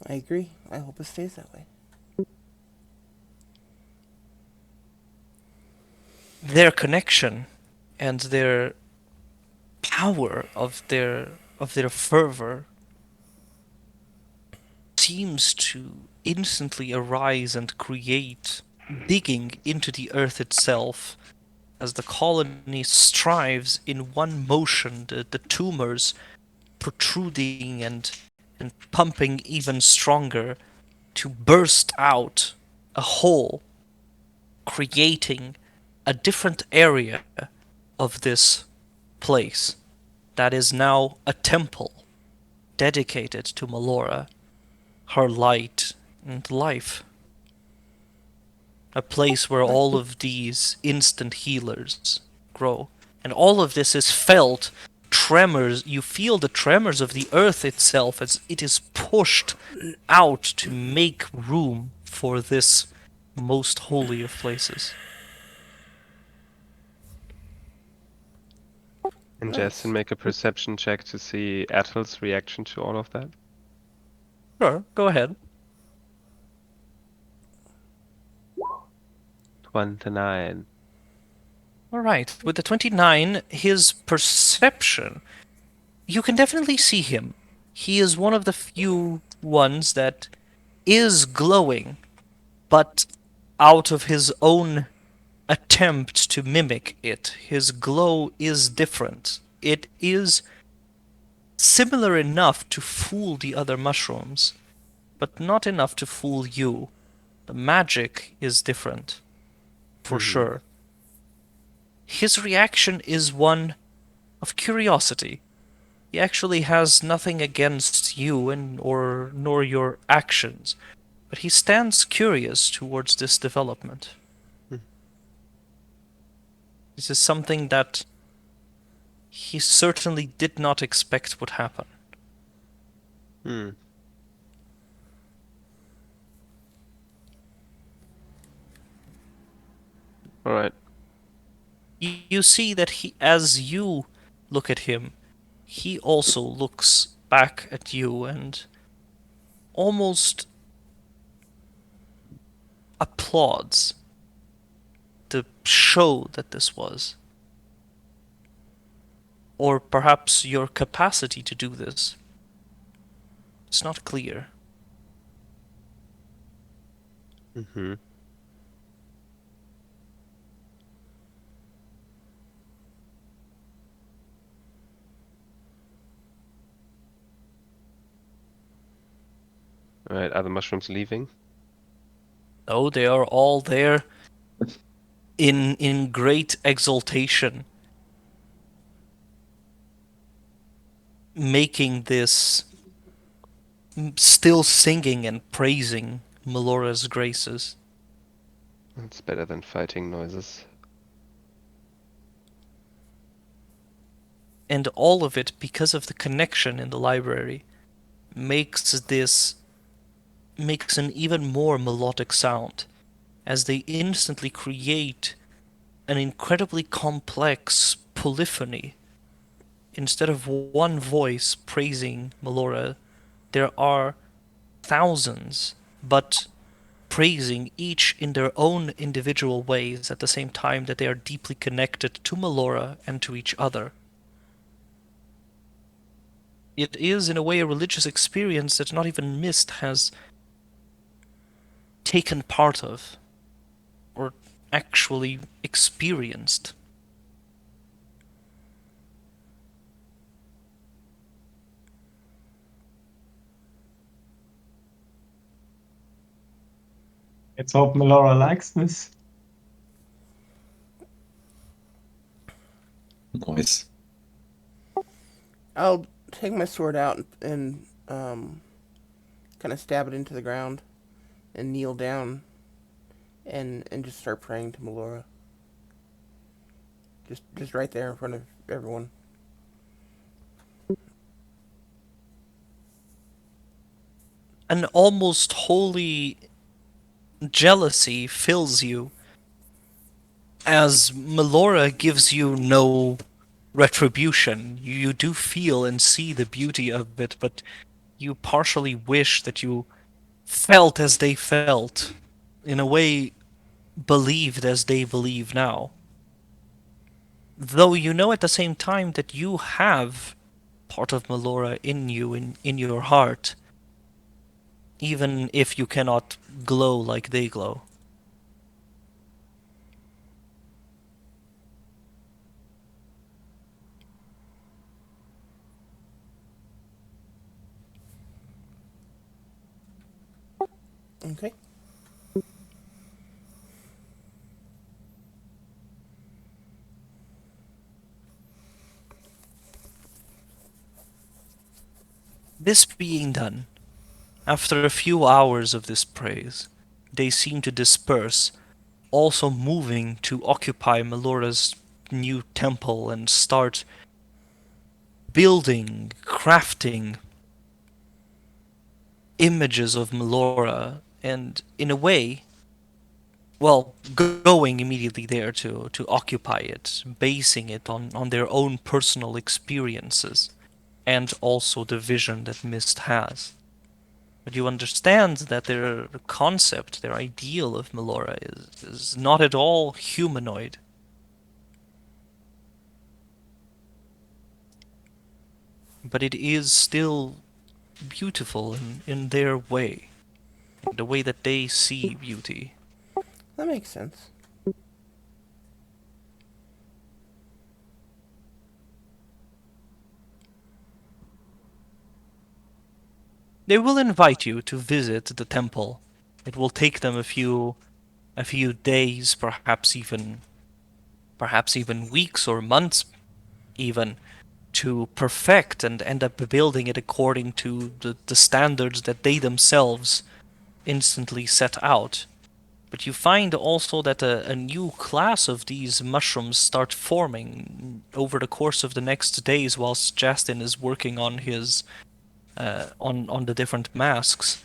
I agree. I hope it stays that way. Their connection and their power of their fervor seems to instantly arise and create digging into the earth itself as the colony strives in one motion, the tumors protruding and pumping even stronger to burst out a hole, creating a different area of this place that is now a temple dedicated to Melora, her light and life. A place where all of these instant healers grow. And all of this is felt tremors. You feel the tremors of the earth itself as it is pushed out to make room for this most holy of places. And Nice. Justin, make a perception check to see Athel's reaction to all of that. Sure, go ahead. 29. All right, with the 29, his perception, you can definitely see him. He is one of the few ones that is glowing, but out of his own attempt to mimic it. His glow is different. It is similar enough to fool the other mushrooms, but not enough to fool you. The magic is different, for Mm-hmm. sure. His reaction is one of curiosity. He actually has nothing against you and or nor your actions, but he stands curious towards this development. This is something that he certainly did not expect would happen. Hmm. All right. You see that he, as you look at him, he also looks back at you and almost applauds the show that this was. Or perhaps your capacity to do this. It's not clear. Mm-hmm. All right. Are the mushrooms leaving? No, they are all there in great exultation, making this, still singing and praising Melora's graces. It's better than fighting noises. And all of it, because of the connection in the library, makes an even more melodic sound, as they instantly create an incredibly complex polyphony. Instead of one voice praising Melora, there are thousands, but praising each in their own individual ways at the same time that they are deeply connected to Melora and to each other. It is, in a way, a religious experience that not even Mist has taken part of, or actually experienced. Let's hope Melora likes this. Nice. I'll take my sword out and kind of stab it into the ground and kneel down and just start praying to Melora. Just right there in front of everyone. An almost holy jealousy fills you as Melora gives you no retribution. You do feel and see the beauty of it, but you partially wish that you felt as they felt, in a way, believed as they believe now. Though you know at the same time that you have part of Melora in you, in your heart, even if you cannot glow like they glow. Okay. This being done, after a few hours of this praise, they seem to disperse, also moving to occupy Melora's new temple and start building, crafting images of Melora, and in a way, well, going immediately there to occupy it, basing it on their own personal experiences, and also the vision that Mist has. But you understand that their concept, their ideal of Melora is not at all humanoid. but it is still beautiful in their way, the way that they see beauty. That makes sense. They will invite you to visit the temple. It will take them a few days, perhaps even weeks or months even to perfect and end up building it according to the standards that they themselves instantly set out. But you find also that a new class of these mushrooms start forming over the course of the next days whilst Justin is working on his on the different masks.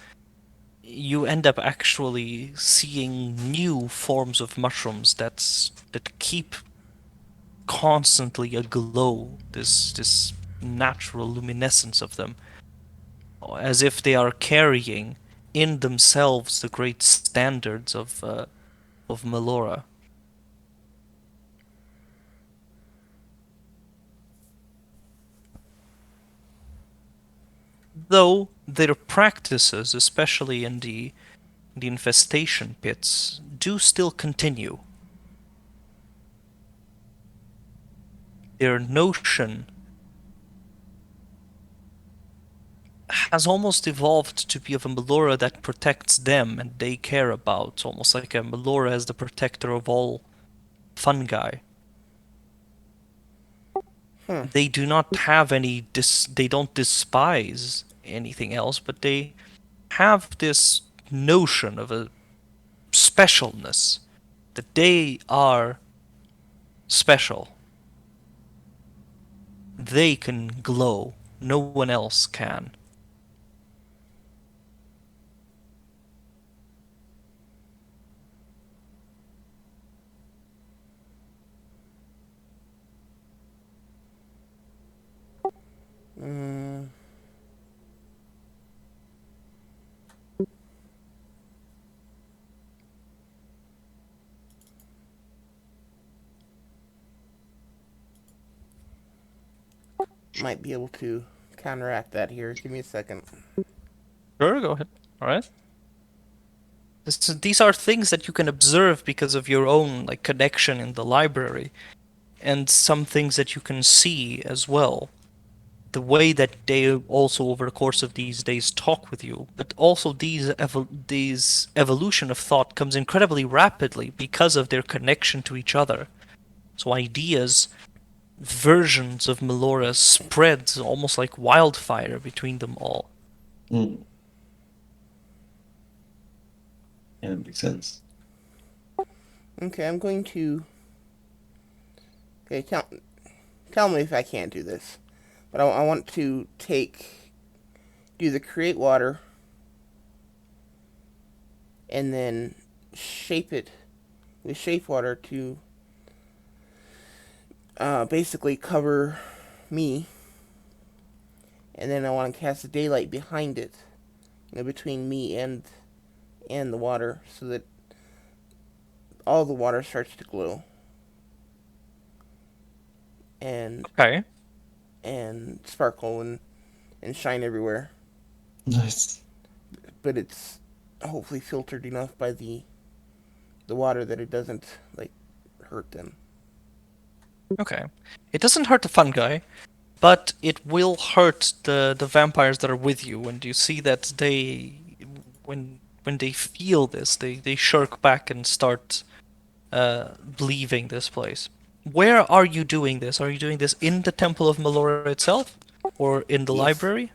You end up actually seeing new forms of mushrooms that keep constantly aglow, this natural luminescence of them, as if they are carrying in themselves the great standards of Melora. Though their practices, especially in the infestation pits, do still continue. Their notion has almost evolved to be of a Melora that protects them and they care about, almost like a Melora as the protector of all fungi. They do not have they don't despise anything else, but they have this notion of a specialness, that they are special. They can glow, no one else can. Mm, might be able to counteract that here. Give me a second. Sure, go ahead. All right. These are things that you can observe because of your own like connection in the library, and some things that you can see as well. The way that they also over the course of these days talk with you, but also these evolution of thought comes incredibly rapidly because of their connection to each other. So ideas, versions of Melora spreads almost like wildfire between them all. Mm. Yeah, that makes sense. Okay, I'm going to. Okay, tell me if I can't do this. But I want to do the create water, and then shape it with shape water to basically cover me. And then I want to cast the daylight behind it, between me and the water, so that all the water starts to glow and Okay. and sparkle and shine everywhere. Nice. But it's hopefully filtered enough by the water that it doesn't like hurt them. Okay. It doesn't hurt the fungi, but it will hurt the vampires that are with you, and you see that when they feel this, they shirk back and start leaving this place. Where are you doing this? Are you doing this in the Temple of Melora itself, or in the Yes. library?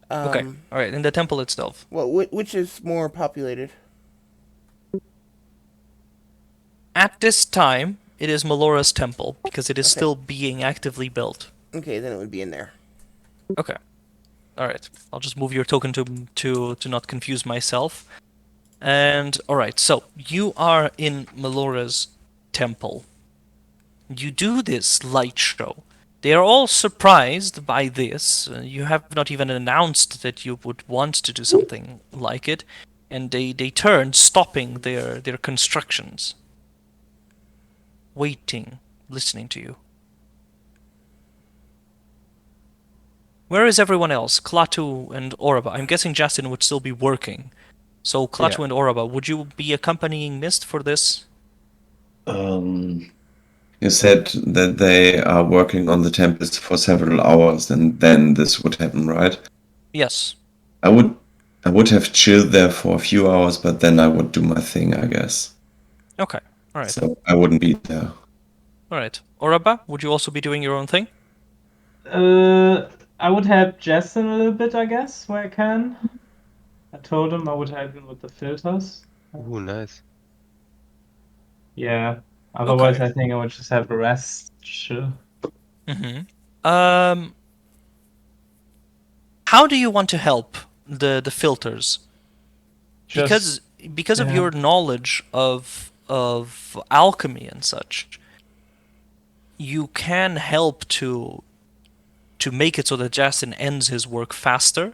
Okay, all right, in the temple itself. Well, which is more populated? At this time, it is Melora's temple because it is Okay. still being actively built. Okay, then it would be in there. Okay. All right. I'll just move your token to not confuse myself. And all right. So you are in Melora's temple. You do this light show. They are all surprised by this. You have not even announced that you would want to do something like it, and they turn, stopping their constructions, waiting, listening to you. Where is everyone else? Klaatu and Oraba. I'm guessing Justin would still be working. So Klaatu Yeah. and Oraba, would you be accompanying Mist for this? You said that they are working on the tempest for several hours, and then this would happen, right? Yes. I would have chilled there for a few hours, but then I would do my thing, I guess. Okay. All right. So I wouldn't be there. All right. Oraba, would you also be doing your own thing? I would help Justin a little bit, I guess, where I can. I told him I would help him with the filters. Ooh, nice. Yeah. Otherwise, Okay. I think I would just have a rest. Chill. How do you want to help the filters? Just Because of yeah. your knowledge of alchemy and such, you can help to make it so that Justin ends his work faster,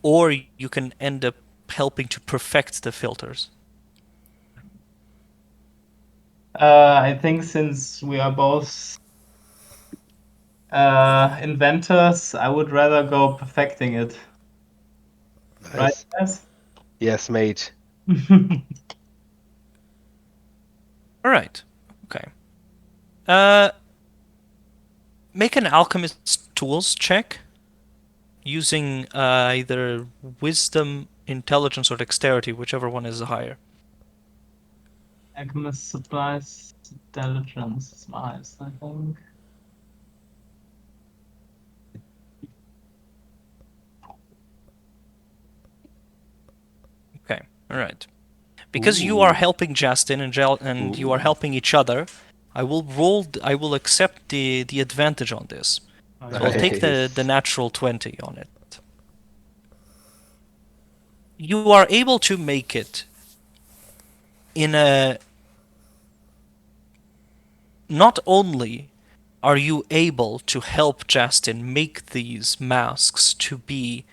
or you can end up helping to perfect the filters. I think since we are both inventors, I would rather go perfecting it. Right, Nice. guys? Yes, mate. All right. Okay. Uh, make an alchemist tools check using either wisdom, intelligence, or dexterity, whichever one is higher. Alchemist supplies intelligence is nice, I think. Okay. All right. Because you are Ooh. helping Justin and you are Ooh. helping each other, I will accept the advantage on this. So I'll take the Nice. natural 20 on it. You are able to make it in a... Not only are you able to help Justin make these masks to be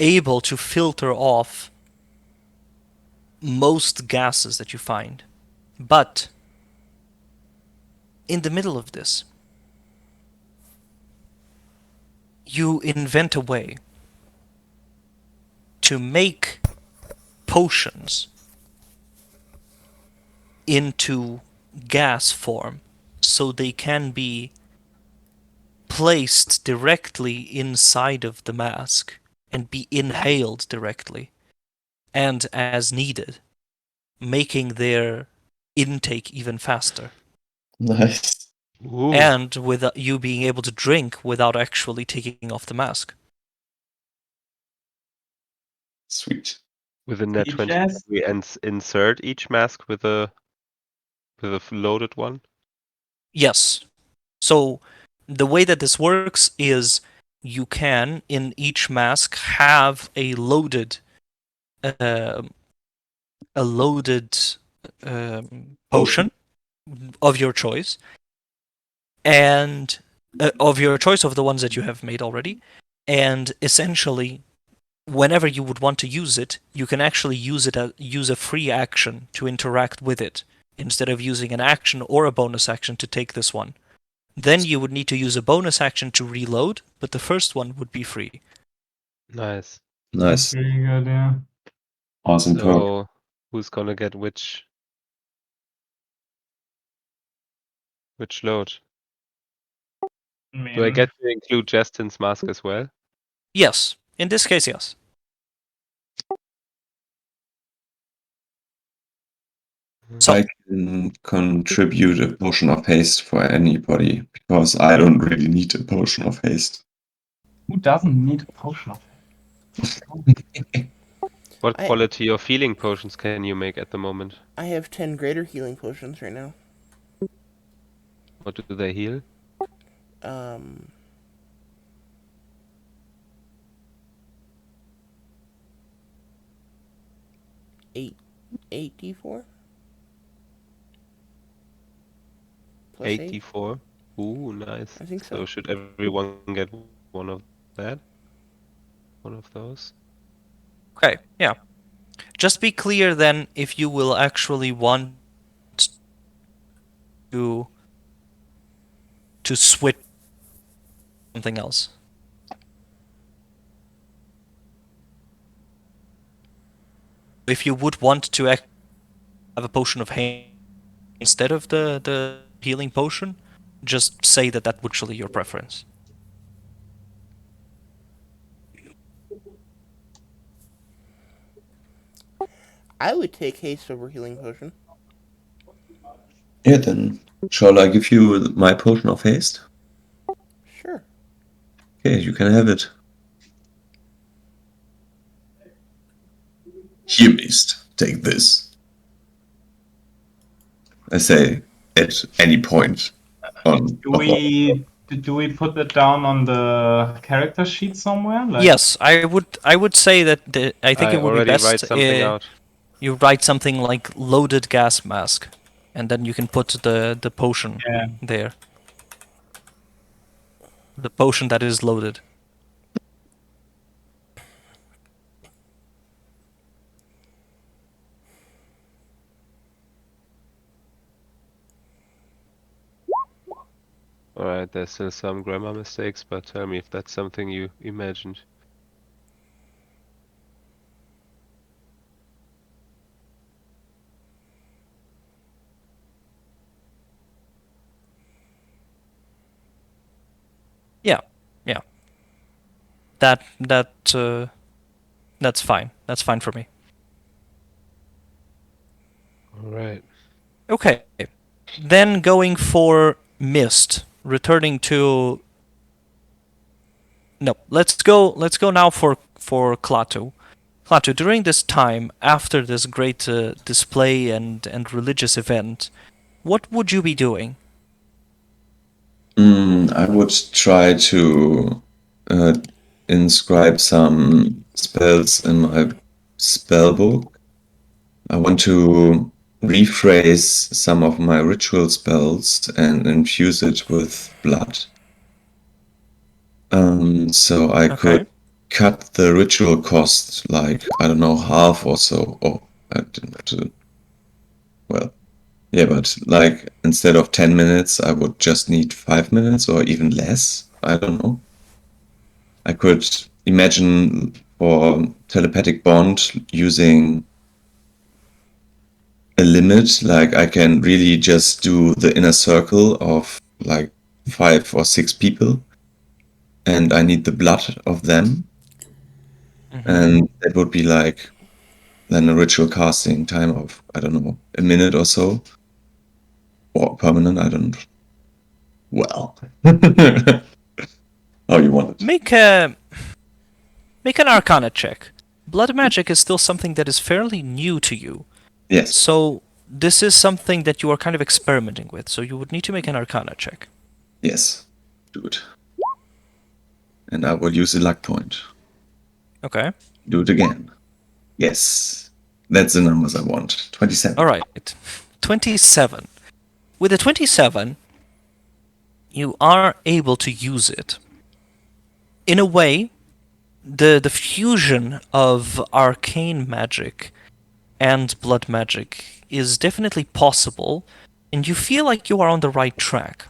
able to filter off most gases that you find, but in the middle of this, you invent a way to make potions into gas form so they can be placed directly inside of the mask and be inhaled directly and as needed, making their intake even faster. Nice. Ooh. And with you being able to drink without actually taking off the mask. Sweet. With a net 20, Jazz? we insert each mask with a loaded one. Yes. So the way that this works is you can in each mask have uh, a loaded potion of your choice, and of your choice of the ones that you have made already, and essentially whenever you would want to use it, you can actually use a free action to interact with it instead of using an action or a bonus action to take this one. Then you would need to use a bonus action to reload, but the first one would be free. Nice. Nice. Pretty good, yeah. Awesome perk. So, who's gonna get which load? I Do I mean, get to include Justin's mask as well? Yes, in this case, yes. So, I can contribute a potion of haste for anybody because I don't really need a potion of haste. who doesn't need a potion of What I- quality of healing potions can you make at the moment? I have 10 greater healing potions right now. What do they heal? Um, 8d4? Plus 8? 84. Ooh, nice. I think So so. should everyone get one of that? One of those? okay, yeah. Just be clear then if you will actually want to switch something else. if you would want to have a potion of haste instead of the healing potion, just say that would surely your preference. I would take haste over healing potion. Yeah, then shall I give you my potion of haste? Sure. Okay, you can have it. Here, beast, take this. I say at any point on. Do we put that down on the character sheet somewhere? Like, Yes, I would say that I think I it would be already best write something out. you write something like loaded gas mask, and then you can put the potion yeah. there. The potion that is loaded. Alright, there's still some grammar mistakes, but tell me if that's something you imagined. Yeah, yeah. That's fine. That's fine for me. Alright. Okay. Then going for Mist, returning to. No, let's go now for Klaatu. Klaatu, during this time, after this great display and religious event, what would you be doing? I would try to inscribe some spells in my spell book. I want to rephrase some of my ritual spells and infuse it with blood. So I could cut the ritual cost, like, I don't know, half or so. Oh, I didn't have to. Well, yeah, but like instead of 10 minutes, I would just need 5 minutes or even less. I don't know. I could imagine for telepathic bond using a limit, like I can really just do the inner circle of like 5 or 6 people, and I need the blood of them, and that would be like then a ritual casting time of, I don't know, a minute or so, or permanent. I don't. Well, how you want it? Make an Arcana check. Blood magic is still something that is fairly new to you. Yes. So this is something that you are kind of experimenting with. So you would need to make an Arcana check. Yes. Do it. And I will use a luck point. Okay. Do it again. Yes. That's the numbers I want. 27. All right. 27. With a 27, you are able to use it. In a way, the fusion of arcane magic and blood magic is definitely possible, and you feel like you are on the right track.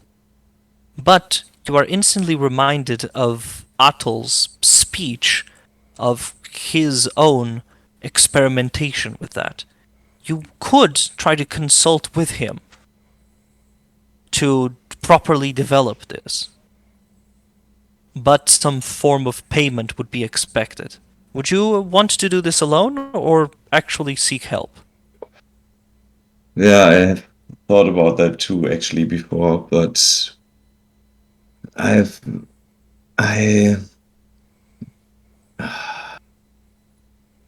But you are instantly reminded of Atul's speech, of his own experimentation with that. You could try to consult with him to properly develop this, but some form of payment would be expected. Would you want to do this alone or actually seek help? Yeah, I have thought about that too actually before, but I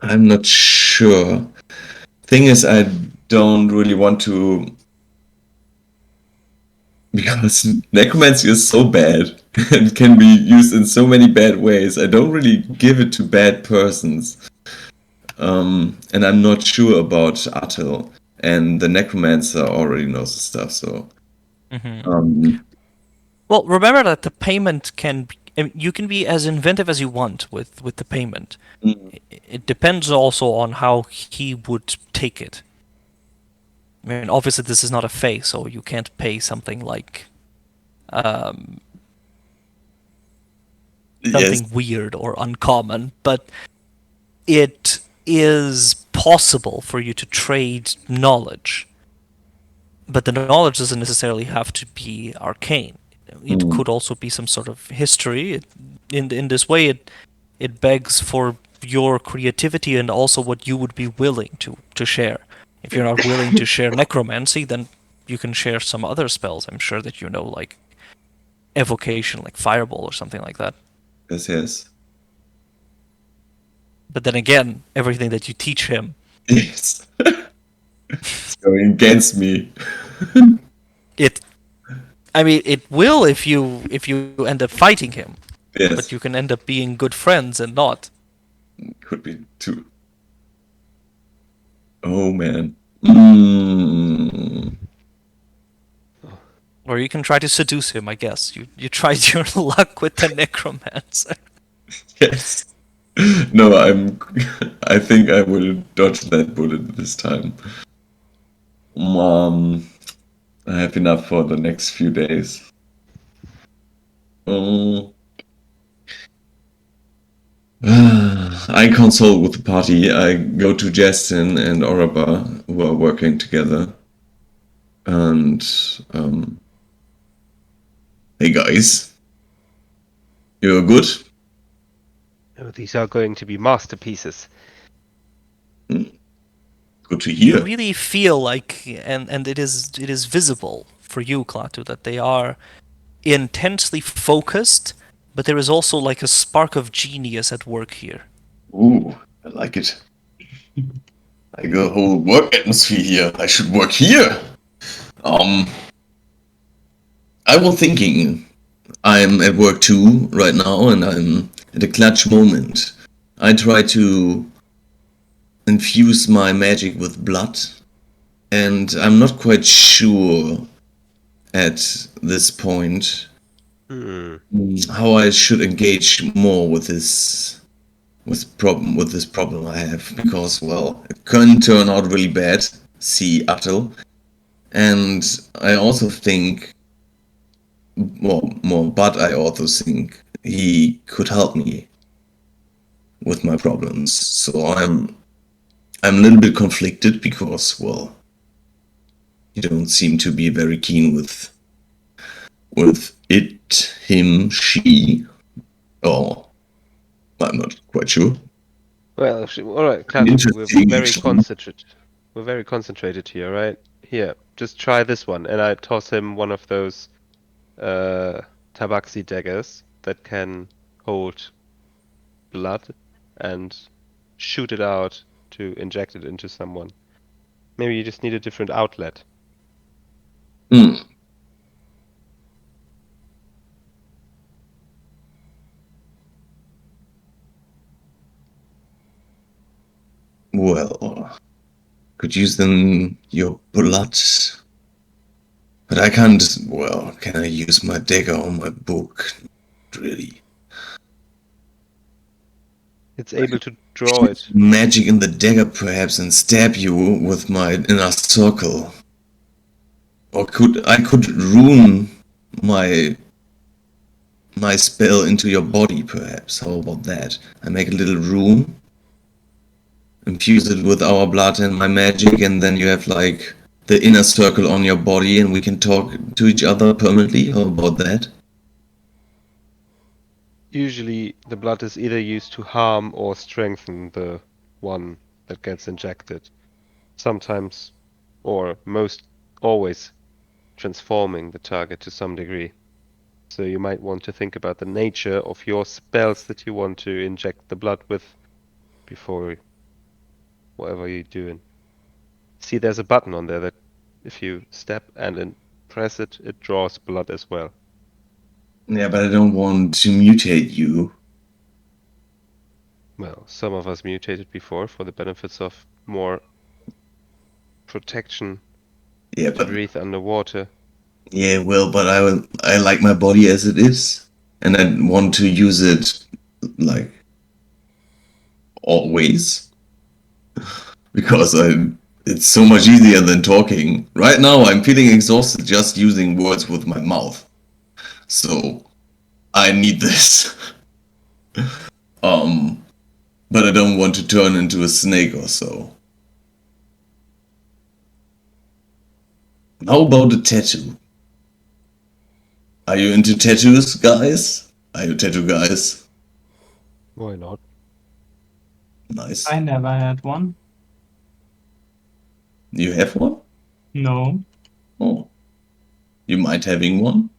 I'm not sure. Thing is, I don't really want to, because necromancy is so bad and can be used in so many bad ways. I don't really give it to bad persons. And I'm not sure about Atil, and the necromancer already knows the stuff, so. Well, remember that the payment you can be as inventive as you want with the payment. It depends also on how he would take it. I mean, obviously this is not a fey, so you can't pay something like something Yes. weird or uncommon, but it is possible for you to trade knowledge. But the knowledge doesn't necessarily have to be arcane. It could also be some sort of history. In this way, it begs for your creativity and also what you would be willing to share. If you're not willing to share necromancy, then you can share some other spells. I'm sure that you know, like evocation, like fireball or something like that. Yes. But then again, everything that you teach him, Yes. It's going against me. it will if you end up fighting him. Yes. But you can end up being good friends and not. Could be too. Oh man. Mm. Or you can try to seduce him, I guess. You tried your luck with the necromancer. Yes. No, I think I will dodge that bullet this time. I have enough for the next few days. I console with the party. I go to Justin and Oraba, who are working together. And, hey guys. You're good? Oh, these are going to be masterpieces. Good to You hear. really feel like, and it is visible for you, Klaatu, that they are intensely focused, but there is also like a spark of genius at work here. Ooh, I like it. I got a whole work atmosphere here. I should work here. I was thinking, I'm at work too right now, and I'm at a clutch moment. I try to infuse my magic with blood, and I'm not quite sure at this point how I should engage more with this problem I have, because well, it can turn out really bad. See Attel, and I also think more, but I also think he could help me with my problems. So I'm a little bit conflicted because, well, you don't seem to be very keen with it, him, she, or I'm not quite sure. Well, all right, Klaatu, we're Interesting, very actually. concentrated. We're very concentrated here, right? Here, just try this one, and I toss him one of those tabaxi daggers that can hold blood and shoot it out to inject it into someone. Maybe you just need a different outlet. Well, could use them your blood, but I can't. Well, can I use my dagger on my book? Really? It's able to draw it. Magic in the dagger, perhaps, and stab you with my inner circle. Or I could rune my spell into your body, perhaps. How about that? I make a little rune, infuse it with our blood and my magic, and then you have like the inner circle on your body, and we can talk to each other permanently. How about that? Usually, the blood is either used to harm or strengthen the one that gets injected. Sometimes, or most always, transforming the target to some degree. So you might want to think about the nature of your spells that you want to inject the blood with before whatever you're doing. See, there's a button on there that if you step and then press it, it draws blood as well. Yeah, but I don't want to mutate you. Well, some of us mutated before for the benefits of more protection Yeah, to but breathe underwater. yeah, well, but I like my body as it is, and I want to use it like always because it's so much easier than talking. Right now, I'm feeling exhausted just using words with my mouth, so I need this. But I don't want to turn into a snake or so. How about a tattoo? Are you into tattoos, guys? Are you tattoo guys? Why not? Nice. I never had one. You have one? No. Oh. You mind having one?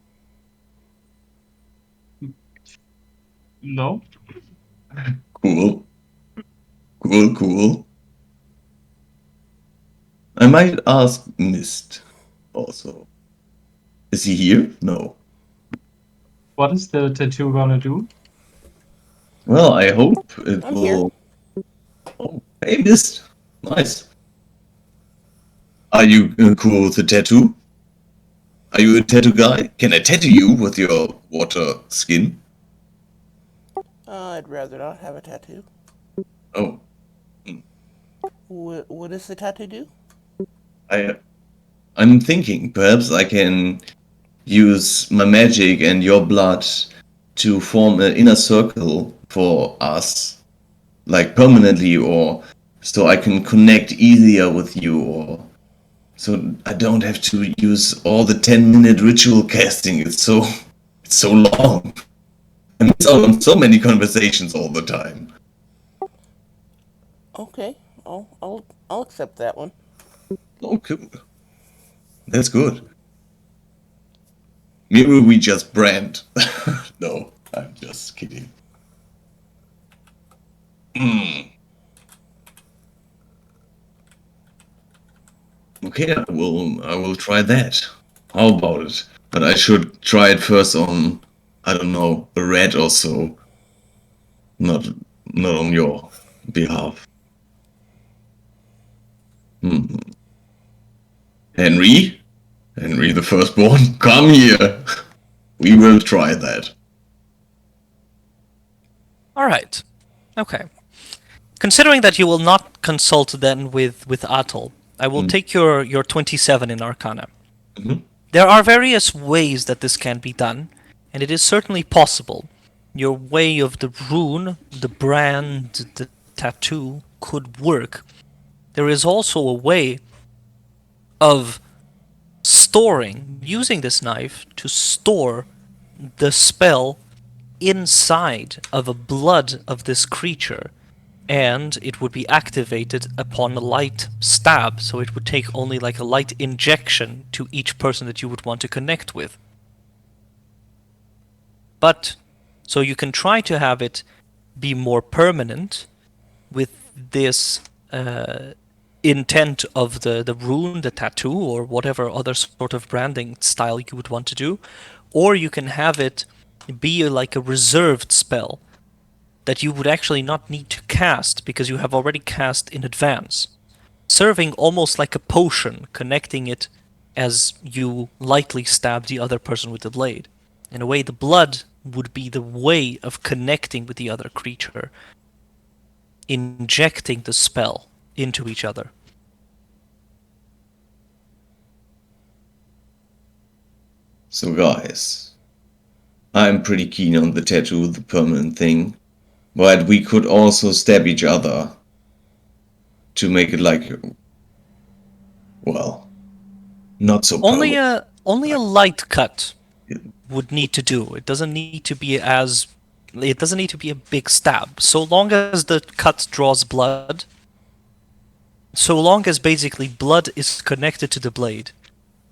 No. Cool. Cool. I might ask Mist also. Is he here? No. What is the tattoo gonna do? Well, I hope it I'm will. Oh, hey, Mist. Nice. Are you cool with the tattoo? Are you a tattoo guy? Can I tattoo you with your water skin? I'd rather not have a tattoo. Oh, What does the tattoo do? I'm thinking perhaps I can use my magic and your blood to form an inner circle for us, like permanently, or so I can connect easier with you, or so I don't have to use all the 10-minute ritual casting. It's so long. I miss out on so many conversations all the time. Okay, I'll accept that one. Oh, cool. That's good. Maybe we just brand. No, I'm just kidding. Okay, I will try that. How about it? But I should try it first on, I don't know, a rat or so. Not not on your behalf. Hmm. Henry? Henry the firstborn, come here. We will try that. All right. Okay. Considering that you will not consult then with Atul, I will take your 27 in Arcana. Mhm. There are various ways that this can be done, and it is certainly possible. Your way of the rune, the brand, the tattoo could work. There is also a way of using this knife to store the spell inside of a blood of this creature, and it would be activated upon a light stab, so it would take only like a light injection to each person that you would want to connect with. But so you can try to have it be more permanent with this intent of the rune, the tattoo, or whatever other sort of branding style you would want to do, or you can have it be like a reserved spell that you would actually not need to cast because you have already cast in advance, serving almost like a potion, connecting it as you lightly stab the other person with the blade. In a way, the blood would be the way of connecting with the other creature, injecting the spell into each other. So guys, I'm pretty keen on the tattoo, the permanent thing. But we could also stab each other to make it like, well, not so permanent. Only a light cut would need to do. It doesn't need to be a big stab. So long as the cut draws blood, so long as basically blood is connected to the blade,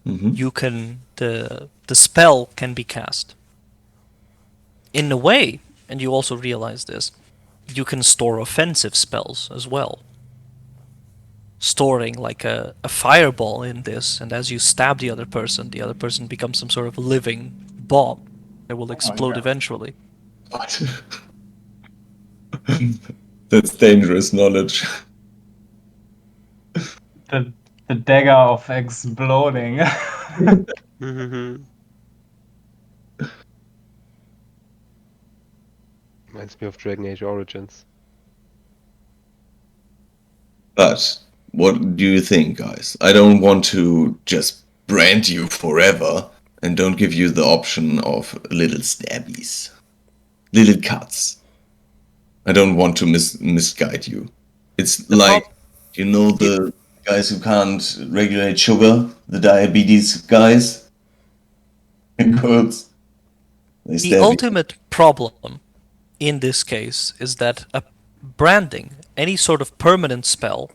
the spell can be cast. In a way, and you also realize this, you can store offensive spells as well. Storing like a fireball in this, and as you stab the other person becomes some sort of living bomb that will explode eventually. What? That's dangerous knowledge. The dagger of exploding. Reminds me of Dragon Age Origins. But what do you think, guys? I don't want to just brand you forever and don't give you the option of little stabbies, little cuts. I don't want to misguide you. It's like, you know, the guys who can't regulate sugar, the diabetes guys and girls, they The stab you. ultimate problem in this case is that a branding, any sort of permanent spell,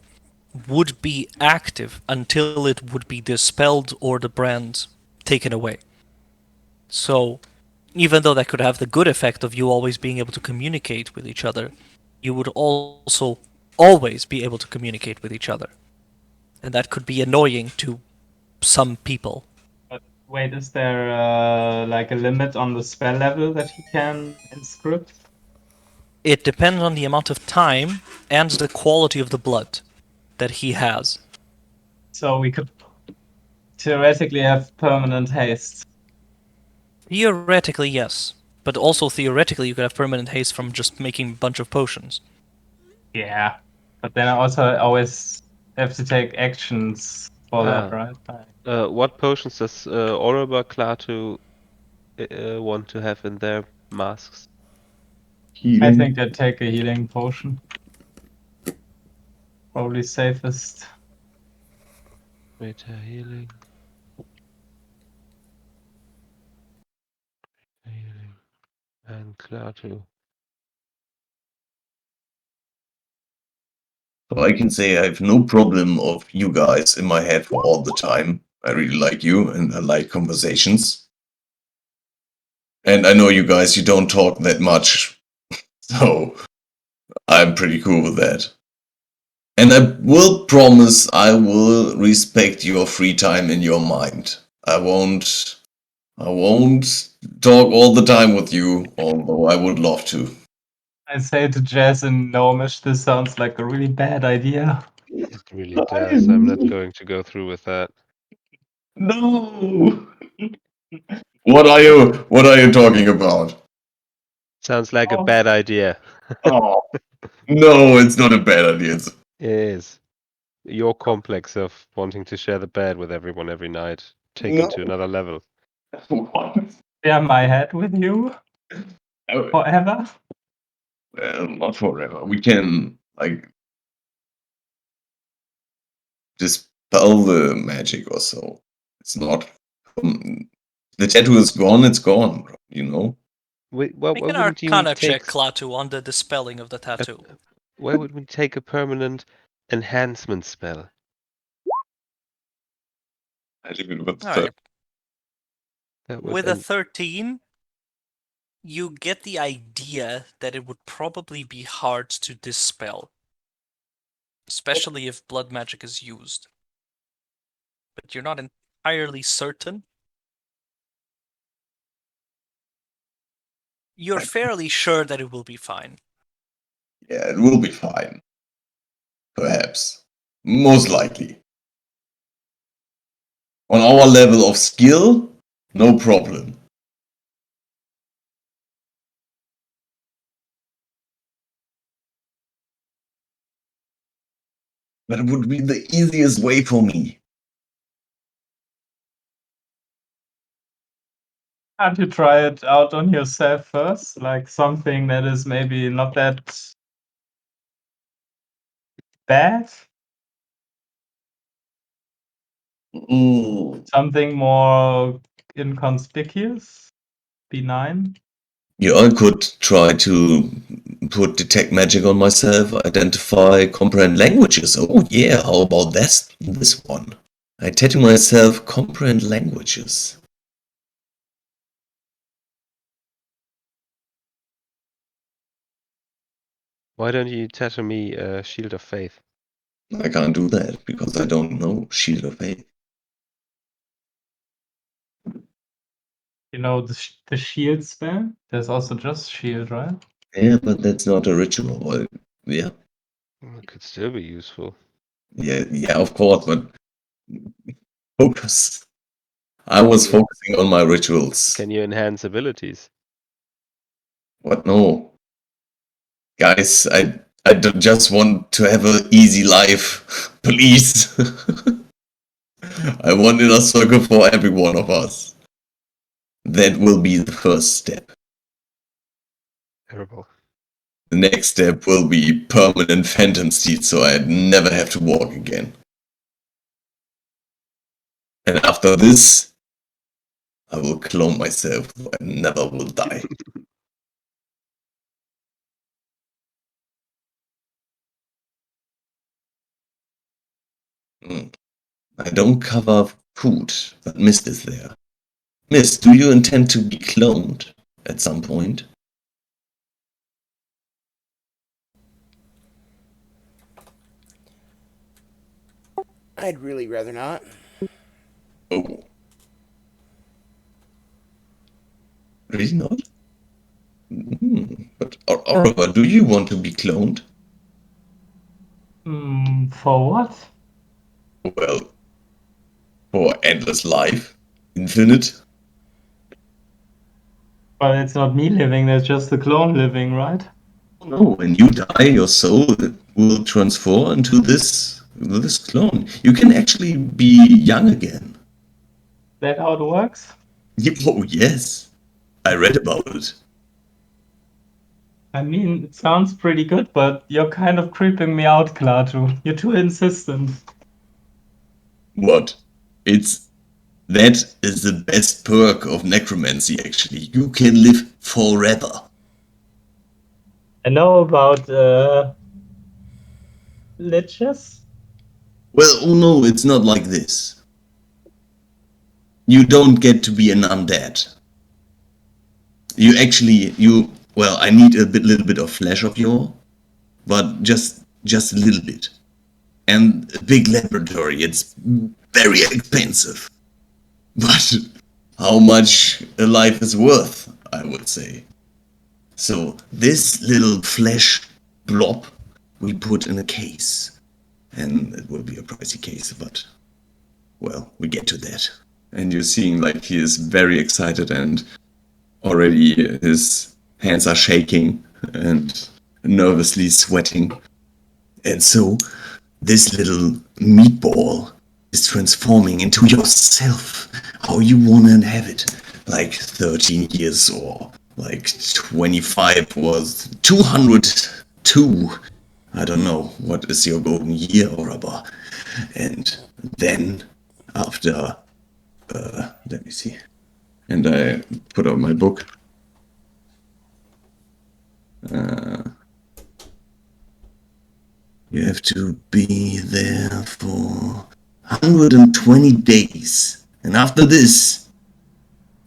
would be active until it would be dispelled or the brand taken away. So, even though that could have the good effect of you always being able to communicate with each other, you would also always be able to communicate with each other. And that could be annoying to some people. But wait, is there like a limit on the spell level that he can inscript? It depends on the amount of time and the quality of the blood that he has. So we could theoretically have permanent haste. Theoretically, yes. But also theoretically, you could have permanent haste from just making a bunch of potions. Yeah, but then I also always have to take actions for that, right? What potions does Oroba Klaatu want to have in their masks? I think I'd take a healing potion. Probably safest. Meta healing. Healing. And Klaatu. So I can say I have no problem of you guys in my head for all the time. I really like you and I like conversations. And I know you guys, you don't talk that much. So I'm pretty cool with that. And I will promise I will respect your free time in your mind. I won't talk all the time with you, although I would love to. I say to Jazz and Gnomish, this sounds like a really bad idea. It really does. I'm not going to go through with that. No. What are you talking about? Sounds like a bad idea. Oh. No, it's not a bad idea. It is. Your complex of wanting to share the bed with everyone every night, taken to another level. What? Share my head with you forever? Well, not forever. We can dispel the magic or so. It's not. The tattoo is gone. It's gone. You know. Why Make an wouldn't you Arcana take? check, Klaatu, on the dispelling of the tattoo. Why would we take a permanent enhancement spell? I leave it with Alright. That would With a 13, you get the idea that it would probably be hard to dispel. Especially if blood magic is used. But you're not entirely certain. You're fairly sure that it will be fine. Yeah, it will be fine. Perhaps. Most likely. On our level of skill, no problem. But it would be the easiest way for me. Can't you try it out on yourself first? Like something that is maybe not that bad? Something more inconspicuous? Benign? Yeah, I could try to put detect magic on myself, identify, comprehend languages. Oh yeah, how about this one? I tattoo myself comprehend languages. Why don't you tattoo me a Shield of Faith? I can't do that because I don't know Shield of Faith. You know the shield spell? There's also just shield, right? Yeah, but that's not a ritual. Well, yeah, It could still be useful. yeah, of course, but focus. I was focusing on my rituals. Can you enhance abilities? What? No. Guys, I just want to have an easy life. Please. I want in a circle for every one of us. That will be the first step. Terrible. The next step will be permanent phantom seat, so I never have to walk again. And after this, I will clone myself. I never will die. I don't cover food, but Mist is there. Mist, do you intend to be cloned at some point? I'd really rather not. Oh. Really not? But Oliver, do you want to be cloned? For what? Well, for endless life, infinite. Well, it's not me living, there's just the clone living, right? No, when you die, your soul will transfer into this clone. You can actually be young again. That how it works? Oh yes, I read about it. I mean, it sounds pretty good, but you're kind of creeping me out, Klaatu. You're too insistent. What? That is the best perk of necromancy. Actually, you can live forever. I know about liches. Well, oh no, it's not like this. You don't get to be an undead. Well, I need little bit of flesh of you, but just a little bit. And a big laboratory, it's very expensive. But how much a life is worth, I would say. So this little flesh blob we put in a case. And it will be a pricey case, but well, we get to that. And you're seeing like he is very excited and already his hands are shaking and nervously sweating. And so this little meatball is transforming into yourself, how you want to have it. Like 13 years or like 25 was 202. I don't know what is your golden year or rubber. And then after, let me see. And I put out my book. You have to be there for 120 days. And after this,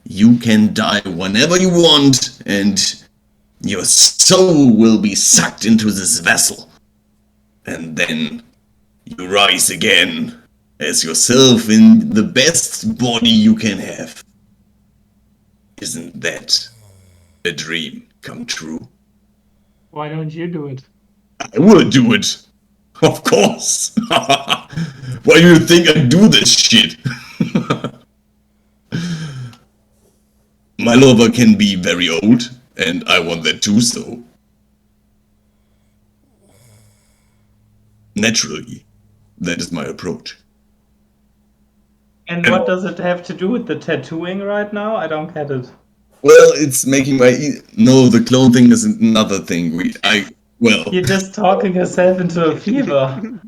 you can die whenever you want, and your soul will be sucked into this vessel. And then you rise again as yourself in the best body you can have. Isn't that a dream come true? Why don't you do it? I will do it. Of course. Why do you think I do this shit? My lover can be very old, and I want that too, so. Naturally, that is my approach. And what does it have to do with the tattooing right now? I don't get it. Well, it's making my. No, the clone thing is another thing. Well. You're just talking yourself into a fever.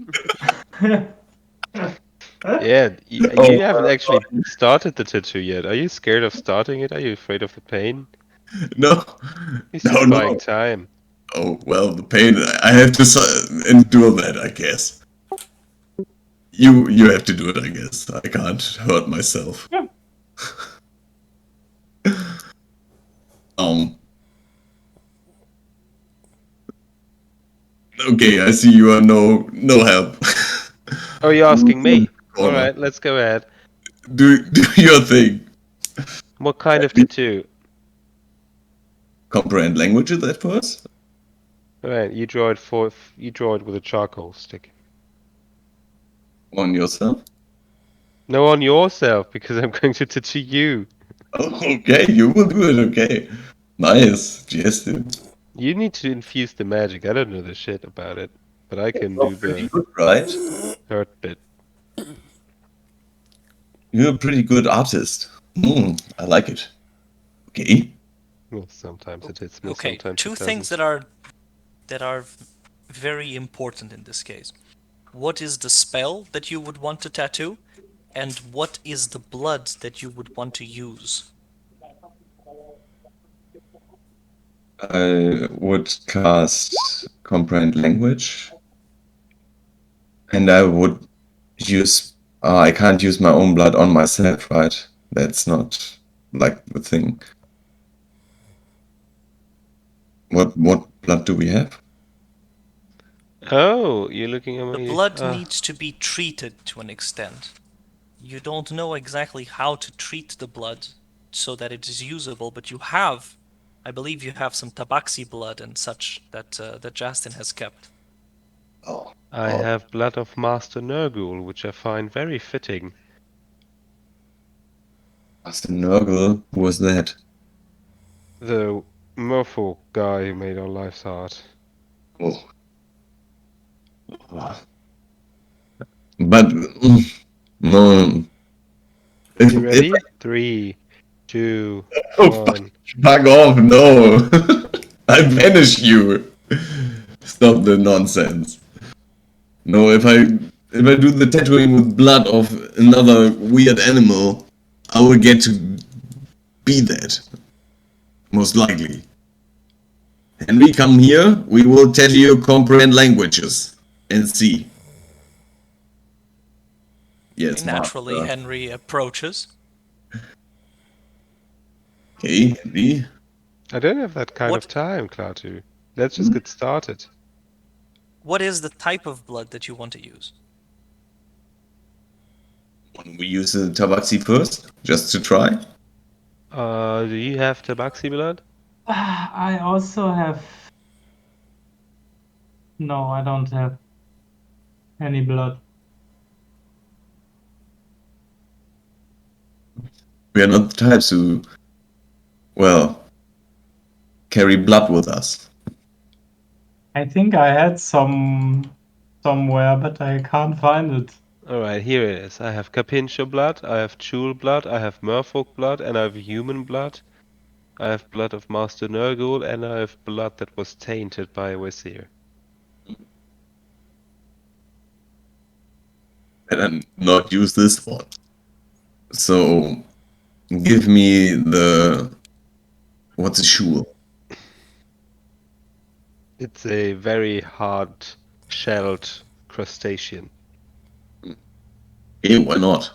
Yeah, you haven't actually started the tattoo yet. Are you scared of starting it? Are you afraid of the pain? No. He's No, just buying no. time. Oh, well, the pain. I have to endure that, I guess. You have to do it, I guess. I can't hurt myself. Um. Okay, I see you are no help. Oh, you're asking me? All Corner. right, let's go ahead. Do your thing. What kind of tattoo? Comprehend languages at first? All right, you draw it with a charcoal stick. On yourself? No, on yourself, because I'm going to tattoo you. Oh, okay, you will do it, okay. Nice, yes, dude. You need to infuse the magic. I don't know the shit about it, but I can do Pretty the good, right? hurt bit. You're a pretty good artist. I like it. Okay. Well, sometimes it hits me, Okay, sometimes two it things doesn't. that are very important in this case. What is the spell that you would want to tattoo? And what is the blood that you would want to use? I would cast Comprehend Language, and I would use. I can't use my own blood on myself, right? That's not like the thing. What blood do we have? Oh, you're looking at The me. blood needs to be treated to an extent. You don't know exactly how to treat the blood so that it is usable, but you have, I believe you have some tabaxi blood and such that Justin has kept. Oh, I oh, have blood of Master Nurgle, which I find very fitting. Master Nurgle. Who was that? The merfolk guy who made our lives hard. Oh. But no. If, You if ready? 3, 2, oh, 1. fuck off! No, I banish you. Stop the nonsense. No, if I do the tattooing with blood of another weird animal, I will get to be that. Most likely. Henry, come here. We will tattoo you comprehend languages and see. Yes, Naturally, master. Henry approaches. Okay, Henry. I don't have that kind What of time, Klaatu. Let's just get started. what is the type of blood that you want to use? Want we use the tabaxi first, just to try? Do you have Tabaxi blood? I also have. No, I don't have any blood. We are not the types who, well, carry blood with us. I think I had some somewhere, but I can't find it. Alright, here it is. I have Capincho blood, I have Chul blood, I have merfolk blood, and I have human blood. I have blood of Master Nurgle, and I have blood that was tainted by a Wizir. And I'm not use this one. So, give me the. What's a shul? It's a very hard shelled crustacean. Hey, why not?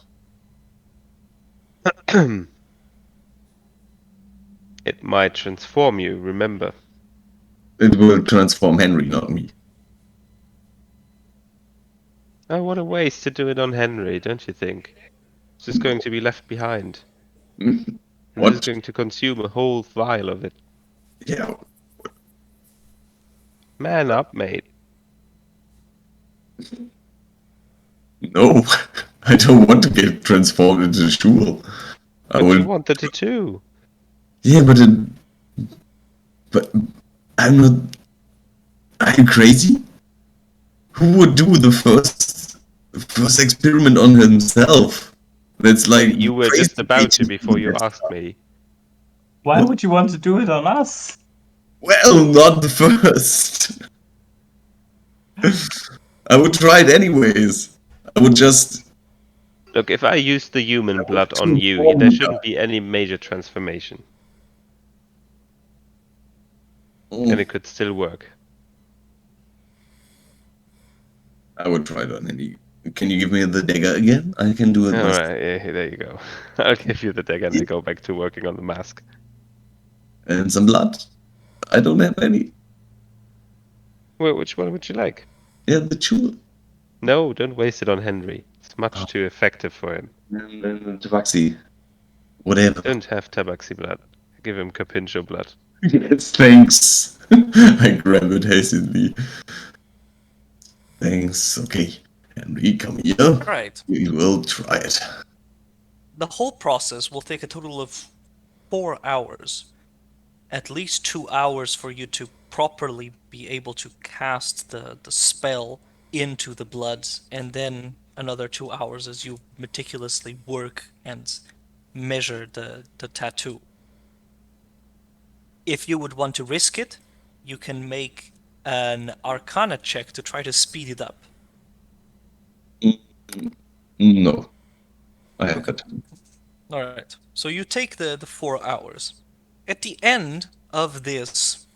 It might transform you, remember. It will transform Henry, not me. Oh, what a waste to do it on Henry, don't you think? It's just going to be left behind. And this is What? going to consume a whole vial of it. Yeah. Man up, mate. No, I don't want to get transformed into a shul. I But you will. wanted it too. Yeah, but I'm not. Are you crazy? Who would do the first experiment on himself? That's Well, like you were crazy just about to to before do you that. asked me. Why What? would you want to do it on us? Well, not the first. I would try it anyways. I would just Look, if I use the human blood on you, transform there you shouldn't guys. be any major transformation. And it could still work. I would try it on any. Can you give me the dagger again? I can do it myself. Alright, yeah, there you go. I'll give you the dagger and I go back to working on the mask. And some blood. I don't have any. Well, which one would you like? Yeah, the tool. No, don't waste it on Henry. It's much too effective for him. And then the Tabaxi. Whatever. Don't have Tabaxi blood. Give him Capincho blood. Yes, thanks. I grab it hastily. Thanks. Okay. Henry, come here. Alright. We will try it. The whole process will take a total of 4 hours. At least 2 hours for you to properly be able to cast the spell into the blood, and then another 2 hours as you meticulously work and measure the tattoo. If you would want to risk it, you can make an Arcana check to try to speed it up. No. I have Okay. it. All right. So you take the 4 hours. At the end of this,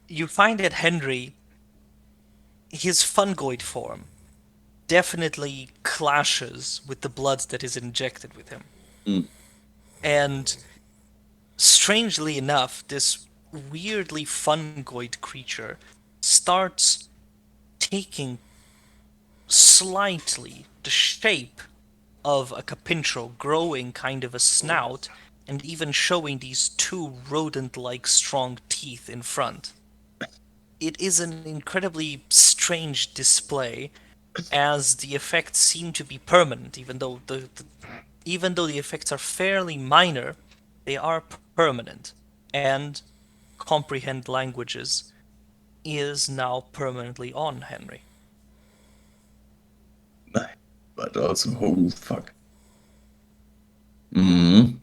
you find that Henry, his fungoid form, definitely clashes with the blood that is injected with him. Mm. And strangely enough, this weirdly fungoid creature starts taking slightly the shape of a capintro, growing kind of a snout, and even showing these two rodent-like strong teeth in front. It is an incredibly strange display, as the effects seem to be permanent, even though the effects are fairly minor, they are permanent, and comprehend languages is now permanently on Henry. But also, oh fuck. Mm-hmm.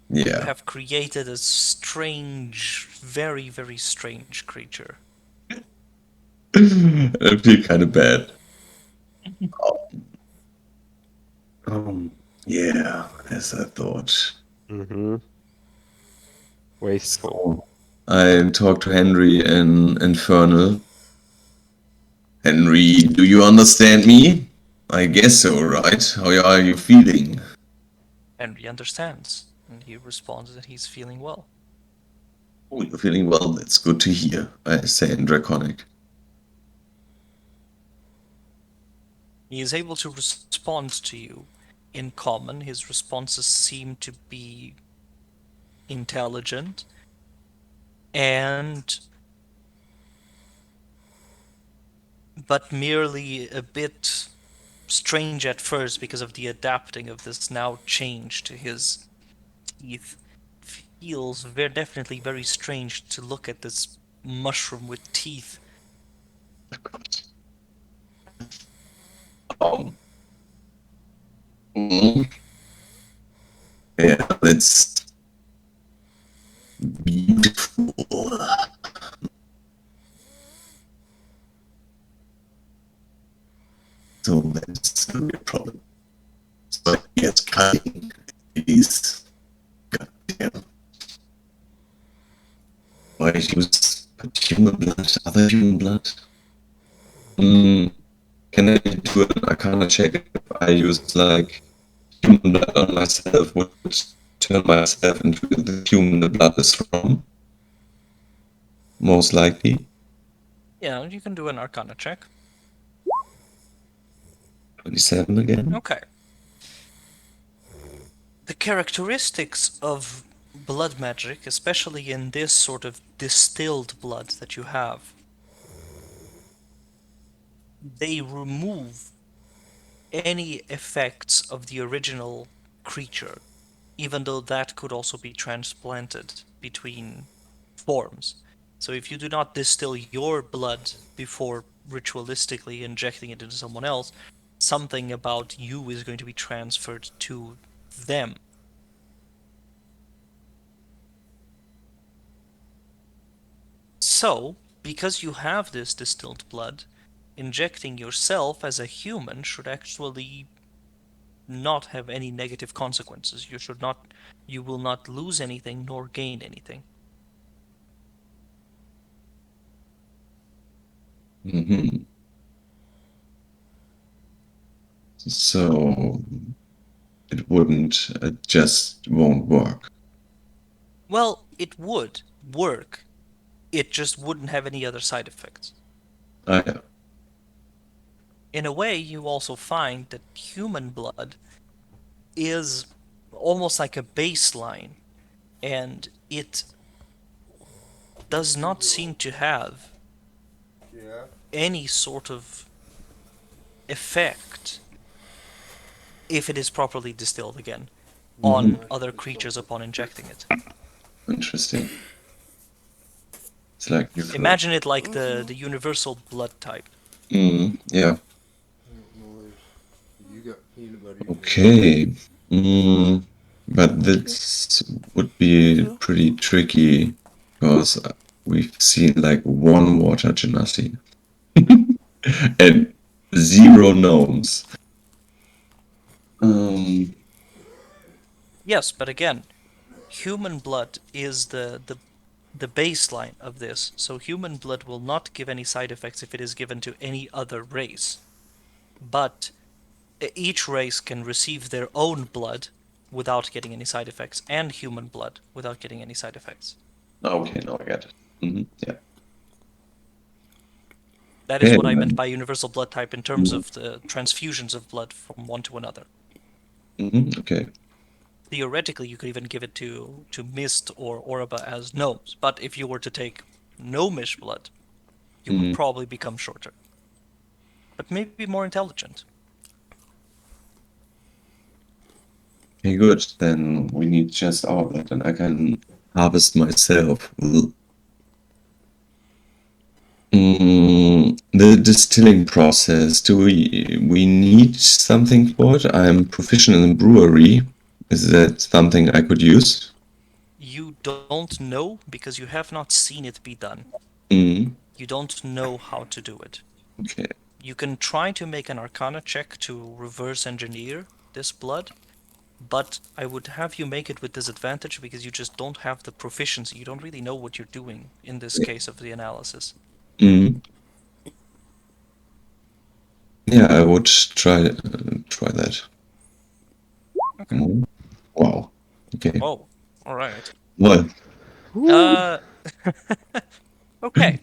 You Yeah. have created a strange, very, very strange creature. I feel kind of bad. Yeah, as I thought. Mm-hmm. Wasteful. So I talked to Henry in Infernal. Henry, do you understand me? I guess so, right? How are you feeling? Henry understands, and he responds that he's feeling well. Oh, you're feeling well. That's good to hear, I say in Draconic. He is able to respond to you in common. His responses seem to be intelligent and but merely a bit strange at first because of the adapting of this now change to his teeth. Feels very definitely very strange to look at this mushroom with teeth. Um, mm, yeah, that's beautiful. So that's a real problem. So yes, cutting is goddamn. Why use human blood, other human blood? Can I do an Arcana check if I use like human blood on myself, which turn myself into the human the blood is from? Most likely. Yeah, you can do an Arcana check. 27 again. Okay. The characteristics of blood magic, especially in this sort of distilled blood that you have, they remove any effects of the original creature, even though that could also be transplanted between forms. So if you do not distill your blood before ritualistically injecting it into someone else, something about you is going to be transferred to them. So, because you have this distilled blood, injecting yourself as a human should actually not have any negative consequences. You will not lose anything nor gain anything. Mm-hmm. So it wouldn't, it just won't work. Well, it would work. It just wouldn't have any other side effects. Yeah. In a way, you also find that human blood is almost like a baseline, and it does not seem to have any sort of effect, if it is properly distilled again, on other creatures upon injecting it. Interesting. It's like Imagine it like the universal blood type. Yeah. Okay. But this would be pretty tricky because we've seen like one water genasi and 0 gnomes. Yes, but again, human blood is the baseline of this. So human blood will not give any side effects if it is given to any other race. But each race can receive their own blood without getting any side effects, and human blood without getting any side effects. Okay, now I get it. Yeah. That is Okay. what I meant by universal blood type in terms Mhm. of the transfusions of blood from one to another. Okay. Theoretically, you could even give it to Mist or Orba as gnomes, but if you were to take gnomish blood, you would Mhm. probably become shorter. But maybe more intelligent. Okay, good. Then we need just our blood, and I can harvest myself. The distilling process, do we need something for it? I'm proficient in brewery. Is that something I could use? You don't know because you have not seen it be done. Mm, You don't know how to do it. okay. You can try to make an arcana check to reverse engineer this blood, but I would have you make it with disadvantage because you just don't have the proficiency. You don't really know what you're doing in this case of the analysis. Mm. Yeah, I would try that. Okay. Mm. Wow. Okay. Oh, all right. Well, Uh, okay.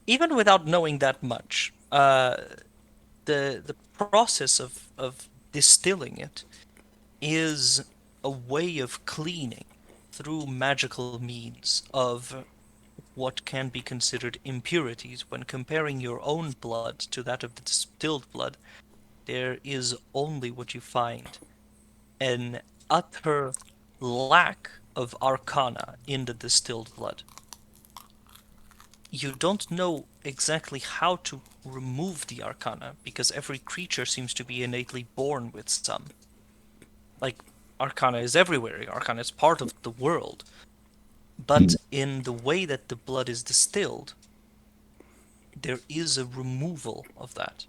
Even without knowing that much, the process of distilling it is a way of cleaning through magical means of what can be considered impurities. When comparing your own blood to that of the distilled blood, there is only what you find an utter lack of arcana in the distilled blood. You don't know exactly how to remove the arcana because every creature seems to be innately born with some. Like, arcana is everywhere, arcana is part of the world. But mm, in the way that the blood is distilled, there is a removal of that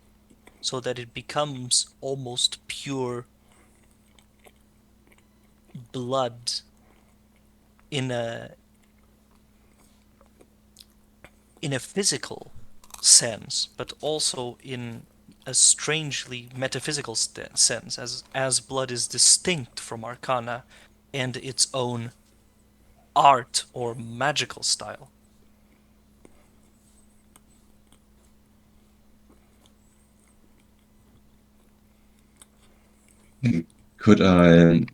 so that it becomes almost pure blood in a physical sense, but also in a strangely metaphysical sense, as blood is distinct from arcana and its own art or magical style. could I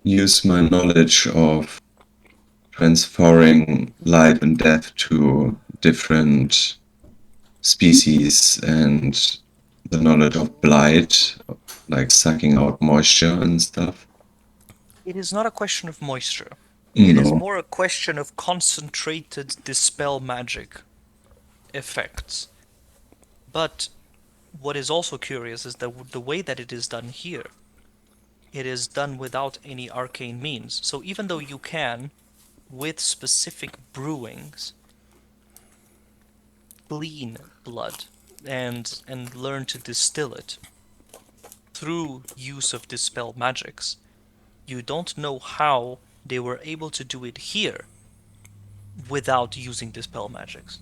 use my knowledge of transferring life and death to different species and the knowledge of blight, like sucking out moisture and stuff? It is not a question of moisture. It is No. more a question of concentrated dispel magic effects. But what is also curious is that the way that it is done here, it is done without any arcane means. So even though you can, with specific brewings, clean blood and learn to distill it through use of dispel magics, you don't know how they were able to do it here without using dispel magics.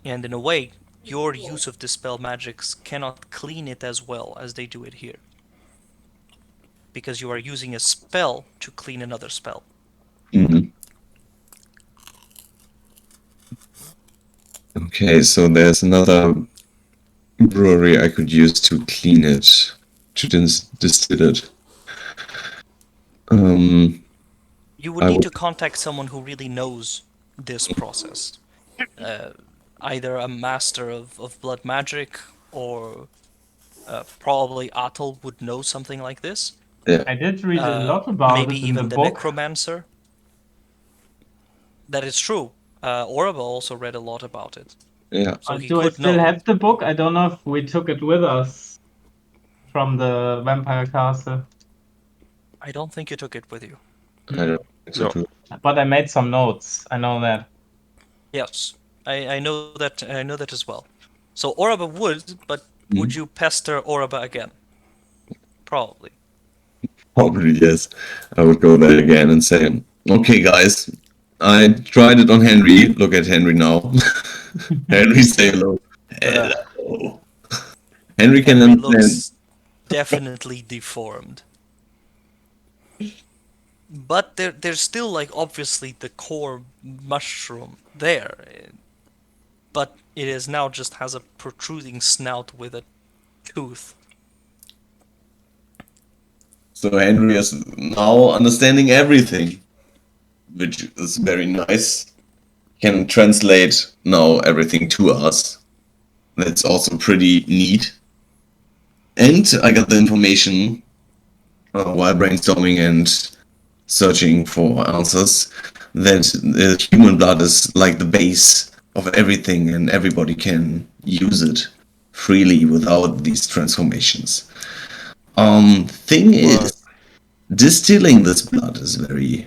And in a way, your use of dispel magics cannot clean it as well as they do it here, because you are using a spell to clean another spell. Mhm. Okay, so there's another brewery I could use to clean it, to distill it. You would I need would, to contact someone who really knows this process. Uh, Either a master of blood magic, or probably Atul would know something like this. yeah, I did read a lot about Maybe it in the even the book. necromancer. That is true. Orba also read a lot about it, yeah. so he Do I could still know. have the book? I don't know if we took it with us from the Vampire Castle, I don't think you took it with you. I don't think so No. too. but I made some notes. I know that. Yes, I know that. I know that as well. So Orba would, but would Mhm. you pester Orba again? Probably. Probably, yes. I would go there again and say, okay, guys, I tried it on Henry. Look at Henry now. Henry, say hello. Hello. Henry can Henry understand. looks definitely deformed. But there's still, like, obviously the core mushroom there. But it is now just has a protruding snout with a tooth. So Henry is now understanding everything, which is very nice. Can translate now everything to us. That's also pretty neat. And I got the information while brainstorming and searching for answers that human blood is like the base of everything and everybody can use it freely without these transformations. Thing is, distilling this blood is very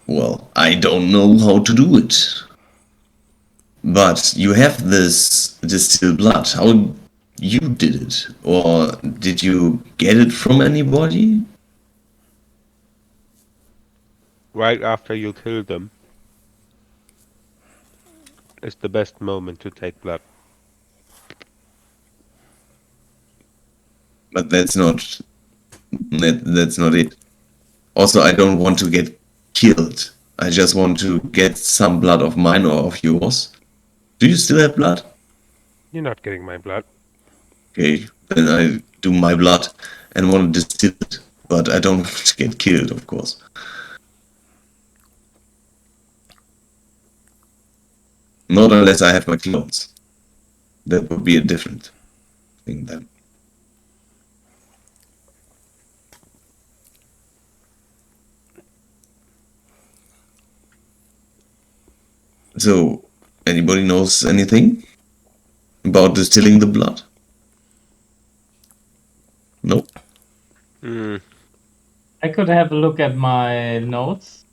well, I don't know how to do it. But you have this distilled blood. How you did it? Or did you get it from anybody? Right after you kill them is the best moment to take blood. But that's not it. Also, I don't want to get killed. I just want to get some blood of mine or of yours. Do you still have blood? You're not getting my blood. Okay, then I do my blood and want to distill it. But I don't want to get killed, of course. Not unless I have my clones. That would be a different thing then. So, anybody knows anything about distilling the blood? Nope. I could have a look at my notes.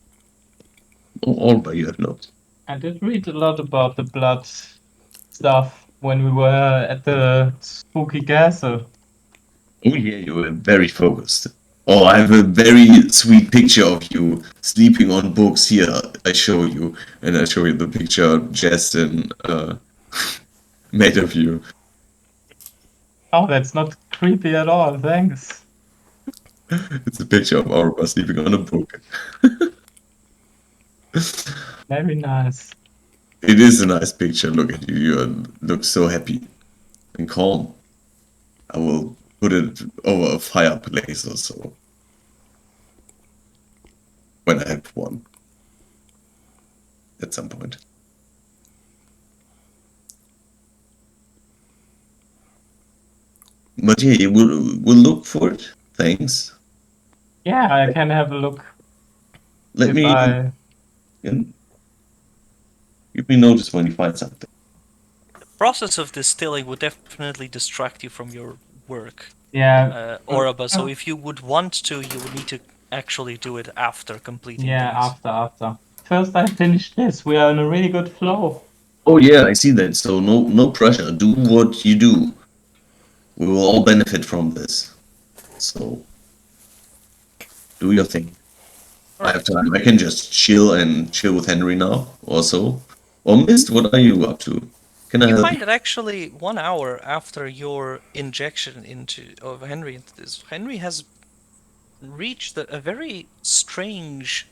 All by you have notes. I did read a lot about the blood stuff when we were at the spooky castle. Oh yeah, you were very focused. Oh, I have a very sweet picture of you sleeping on books here. I show you, and I show you the picture Justin made of you. Oh, that's not creepy at all, thanks. It's a picture of Aurora sleeping on a book. Very nice. It is a nice picture. Look at you. You look so happy and calm. I will put it over a fireplace or so when I have one at some point. But yeah, we'll look for it. Thanks. Yeah, I can have a look. Let if me I... give me notice when you find something. The process of distilling would definitely distract you from your work, Yeah. Oraba. So if you would want to, you would need to actually do it after completing Yeah, these. after. First I finish this. We are in a really good flow. Oh yeah, I see that. So no pressure. Do what you do. We will all benefit from this. So do your thing. I have time. I can just chill with Henry now, or so. Or Mist, what are you up to? Can I You help find you? that actually 1 hour after your injection of Henry into this, Henry has reached a very strange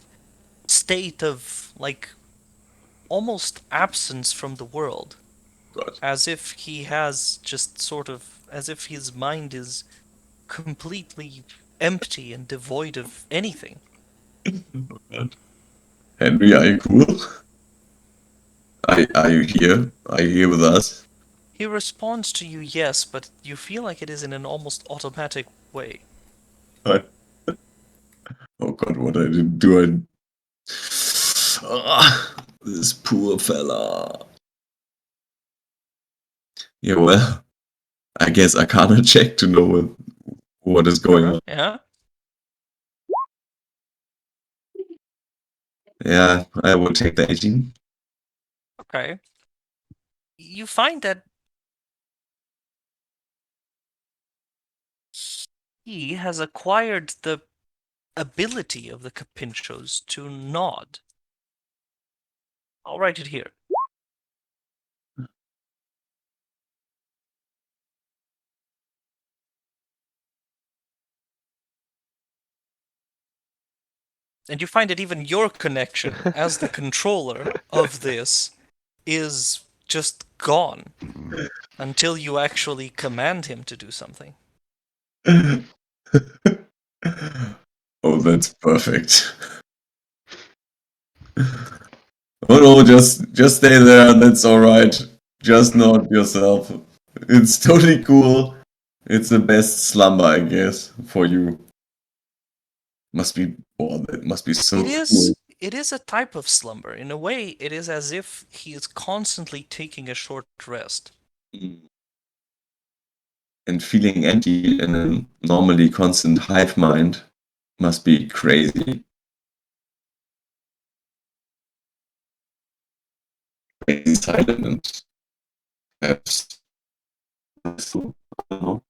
state of, like, almost absence from the world. Right. As if he has just as if his mind is completely empty and devoid of anything. Henry, are you cool? Are you here? Are you here with us? He responds to you, yes, but you feel like it is in an almost automatic way. I, oh god, what I did do I... This poor fella. Yeah, well, I guess I can't check to know what is going on. Yeah? Yeah, I will take the 18. Okay. You find that he has acquired the ability of the Capinchos to nod. I'll write it here. And you find that even your connection as the controller of this is just gone until you actually command him to do something. Oh, that's perfect. Oh no, just stay there. That's all right. Just nod yourself. It's totally cool. It's the best slumber, I guess, for you. Must be that must be so cool. It is a type of slumber. In a way, it is as if he is constantly taking a short rest. And feeling empty in a normally constant hive mind must be crazy. Crazy silent and perhaps so, I don't know.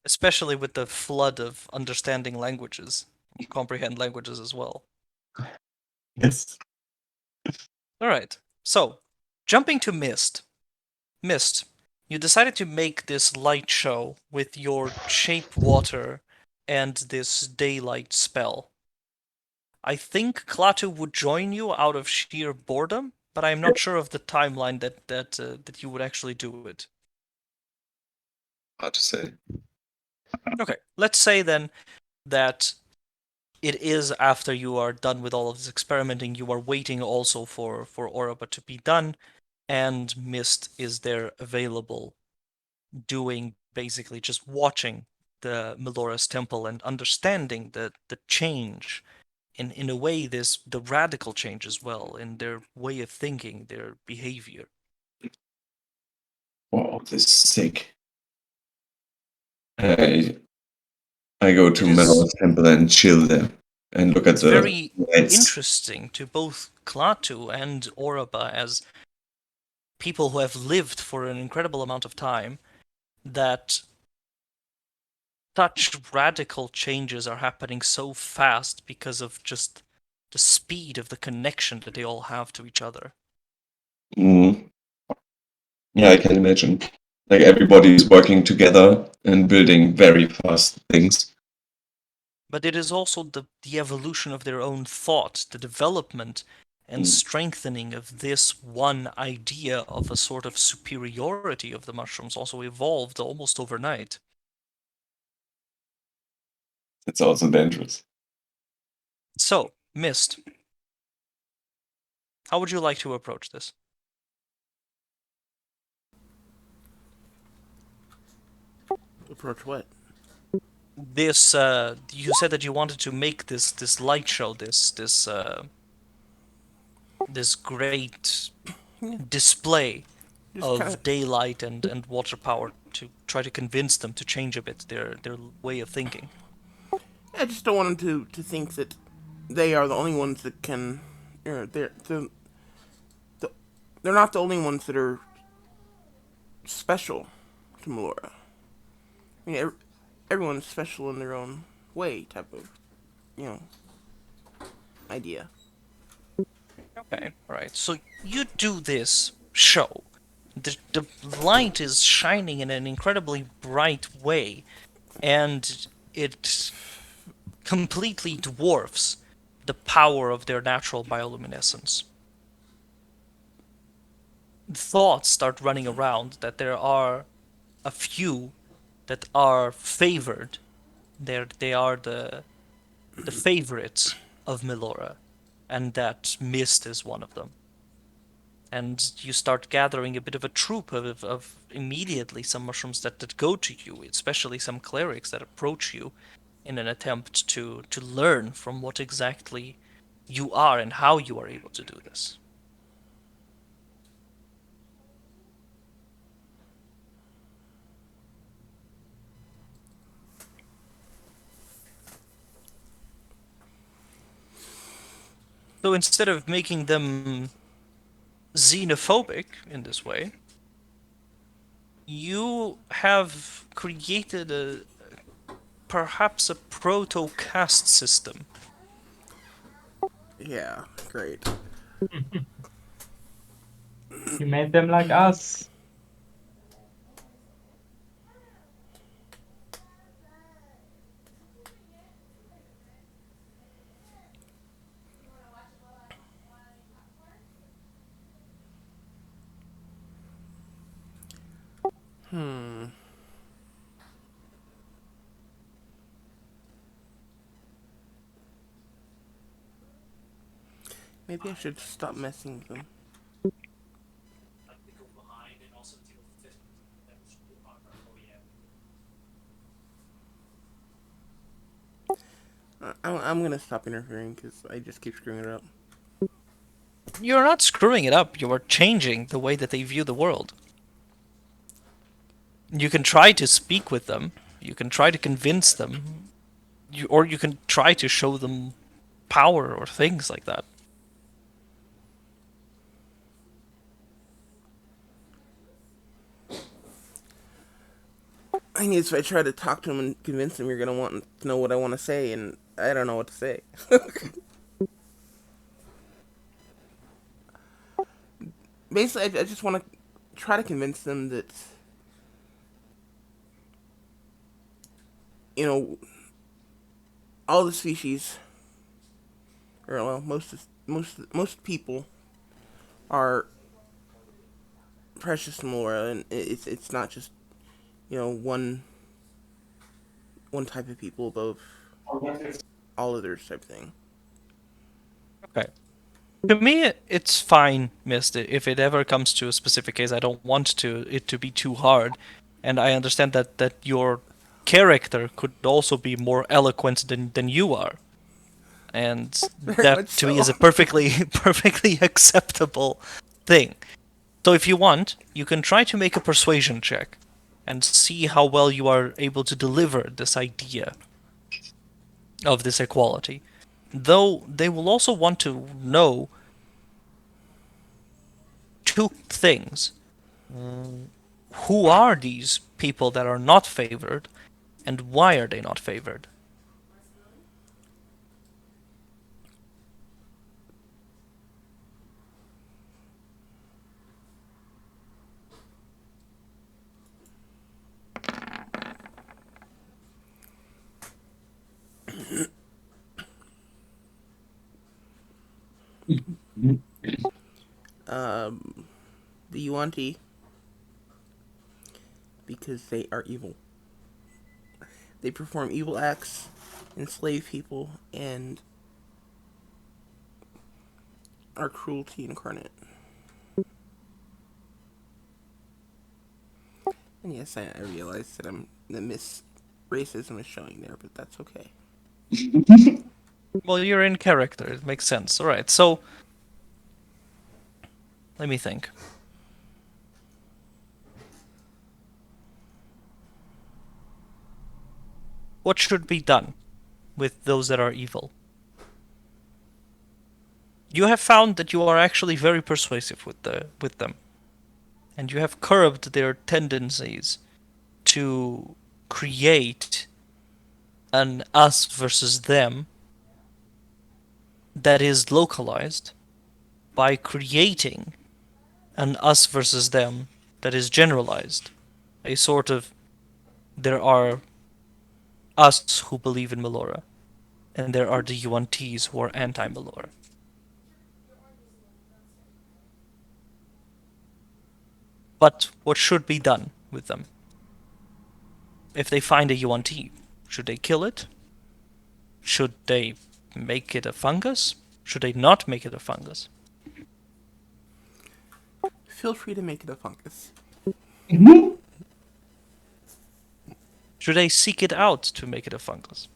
Especially with the flood of understanding languages, comprehend languages as well. Yes. Alright, so, jumping to Mist. Mist, you decided to make this light show with your shape water and this daylight spell. I think Klaatu would join you out of sheer boredom, but I'm not sure of the timeline that you would actually do it. Hard to say. Okay, let's say then that it is after you are done with all of this experimenting, you are waiting also for Oroba to be done, and Mist is there available, doing basically just watching the Melora's temple and understanding the change. In a way, this the radical change as well in their way of thinking, their behavior. Wow, this is sick. I I go to It is Melo's temple and chill there and look at it's the very lights. interesting to both Klaatu and Oroba as people who have lived for an incredible amount of time that such radical changes are happening so fast because of just the speed of the connection that they all have to each other. Mm. Yeah, I can imagine. Like everybody is working together and building very fast things. But it is also the evolution of their own thought, the development and strengthening of this one idea of a sort of superiority of the mushrooms also evolved almost overnight. It's also dangerous. So, Mist, how would you like to approach this? Approach what? This you said that you wanted to make this light show, this great Yeah, display just kind of of. daylight and water power to try to convince them to change a bit their way of thinking. I just don't want them to think that they are the only ones that can. The, they're not the only ones that are special to Melora. I mean, everyone's special in their own way, type of, you know, idea. Okay, alright. So you do this show. The light is shining in an incredibly bright way, and it completely dwarfs the power of their natural bioluminescence. Thoughts start running around that there are a few that are favored. They are the favorites of Melora, and that Mist is one of them. And you start gathering a bit of a troop of immediately some mushrooms that go to you, especially some clerics that approach you in an attempt to learn from what exactly you are and how you are able to do this. So instead of making them xenophobic in this way, you have created a perhaps a proto-caste system. Yeah, great. You made them like us. Maybe I should stop messing with them. I'm gonna stop interfering because I just keep screwing it up. You're not screwing it up, you are changing the way that they view the world. You can try to speak with them, you can try to convince them, or you can try to show them power or things like that. I guess if I try to talk to him and convince him, you're gonna want to know what I want to say, and I don't know what to say. Basically, I just want to try to convince them that, you know, all the species, or well, most people are precious to Melora, and it's not just, you know, one type of people above all others type thing. Okay. To me, it's fine, Mist. If it ever comes to a specific case, I don't want it to be too hard, and I understand that your character could also be more eloquent than you are, and Very that much to me so. is a perfectly acceptable thing. So if you want, you can try to make a persuasion check, and see how well you are able to deliver this idea of this equality. Though they will also want to know two things. Who are these people that are not favored, and why are they not favored? The Yuan-Ti, because they are evil. They perform evil acts, enslave people, and are cruelty incarnate. And yes, I realize that Miss Racism is showing there, but that's okay. Well, you're in character, it makes sense. Alright, so let me think. What should be done with those that are evil? You have found that you are actually very persuasive with them, and you have curbed their tendencies to create an us versus them that is localized by creating an us versus them that is generalized. A sort of, there are us who believe in Melora, and there are the Yuan-Tis who are anti-Melora. But what should be done with them? If they find a Yuan-Ti, should they kill it? Should they make it a fungus? Should they not make it a fungus? Feel free to make it a fungus. Should they seek it out to make it a fungus?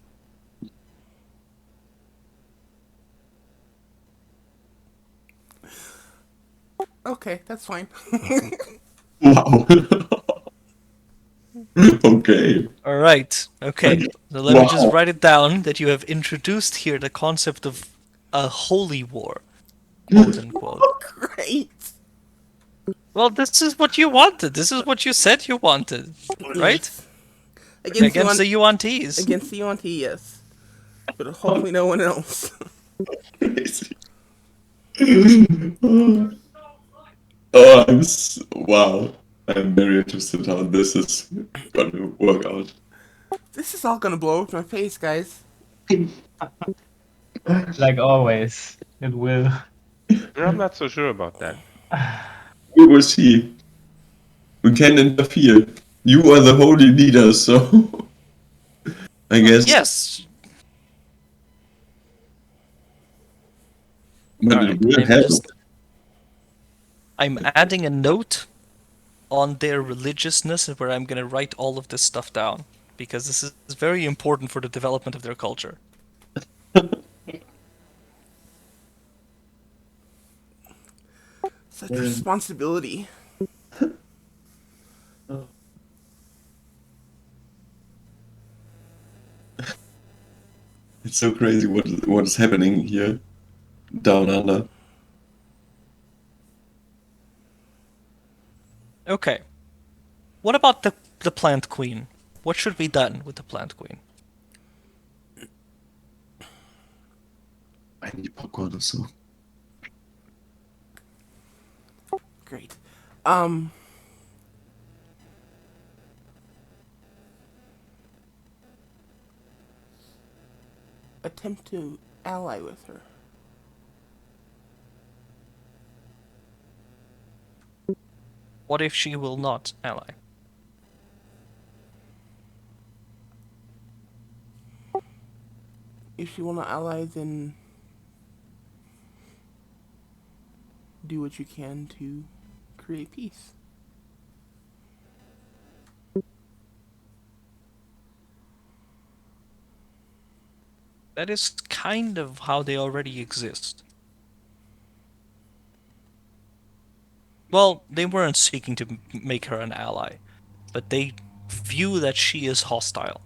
Okay, that's fine. Wow. Okay. Alright, okay. So let me just Wow. write it down that you have introduced here the concept of a holy war, quote unquote. Great. Well, this is what you wanted. This is what you said you wanted, right? Yes. Against the UNTs. Against the UNT, yes. But hopefully no one else. Crazy. Wow. I'm very interested how this is gonna work out. This is all gonna blow up my face, guys. Like always, it will. I'm not so sure about that. We will see. We can interfere. You are the holy leader, so I guess. Yes. But All it right. will happen. I'm adding a note on their religiousness where I'm gonna write all of this stuff down because this is very important for the development of their culture. Such responsibility. It's so crazy what is happening here down under. Okay. What about the plant queen? What should be done with the plant queen? I need popcorn or so. Great. Attempt to ally with her. What if she will not ally? If she will not ally, then do what you can to create peace. That is kind of how they already exist. Well, they weren't seeking to make her an ally, but they view that she is hostile.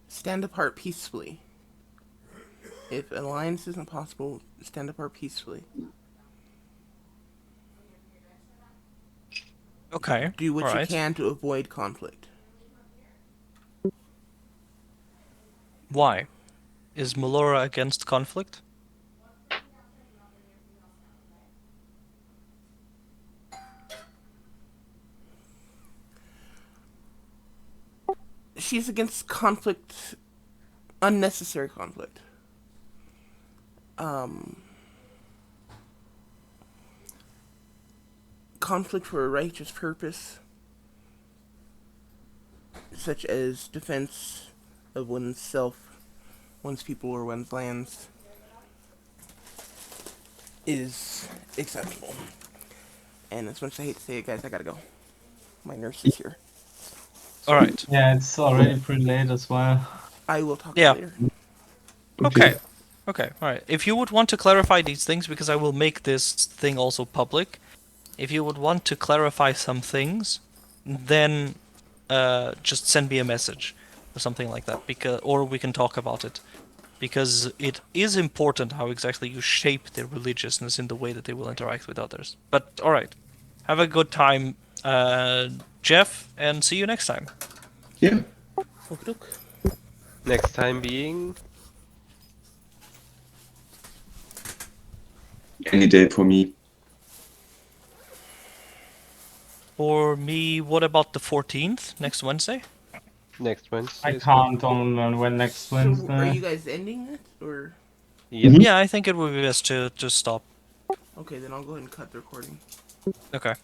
Stand apart peacefully. If alliance isn't possible, stand apart peacefully. Okay. Do what you alright. can to avoid conflict. Why? Is Melora against conflict? She's against conflict, unnecessary conflict. Conflict for a righteous purpose, such as defense of one's self, one's people, or one's lands, is acceptable. And as much as I hate to say it, guys, I gotta go. My nurse is here. Alright. Yeah, it's already pretty late as well. I will talk Yeah. to you later. Okay. Okay, alright. If you would want to clarify these things, because I will make this thing also public, if you would want to clarify some things, then just send me a message or something like that, or we can talk about it. Because it is important how exactly you shape their religiousness in the way that they will interact with others. But alright. Have a good time, Jeff, and see you next time. Yeah. Okey-doke. Next time being Any day for me. For me, what about the 14th, next Wednesday? next Wednesday. I is can't on when next So, are Wednesday. you guys ending it, or? good. Yep. Mhm. Yeah, I think it would be best to stop. Okay, then I'll go ahead and cut the recording. Okay.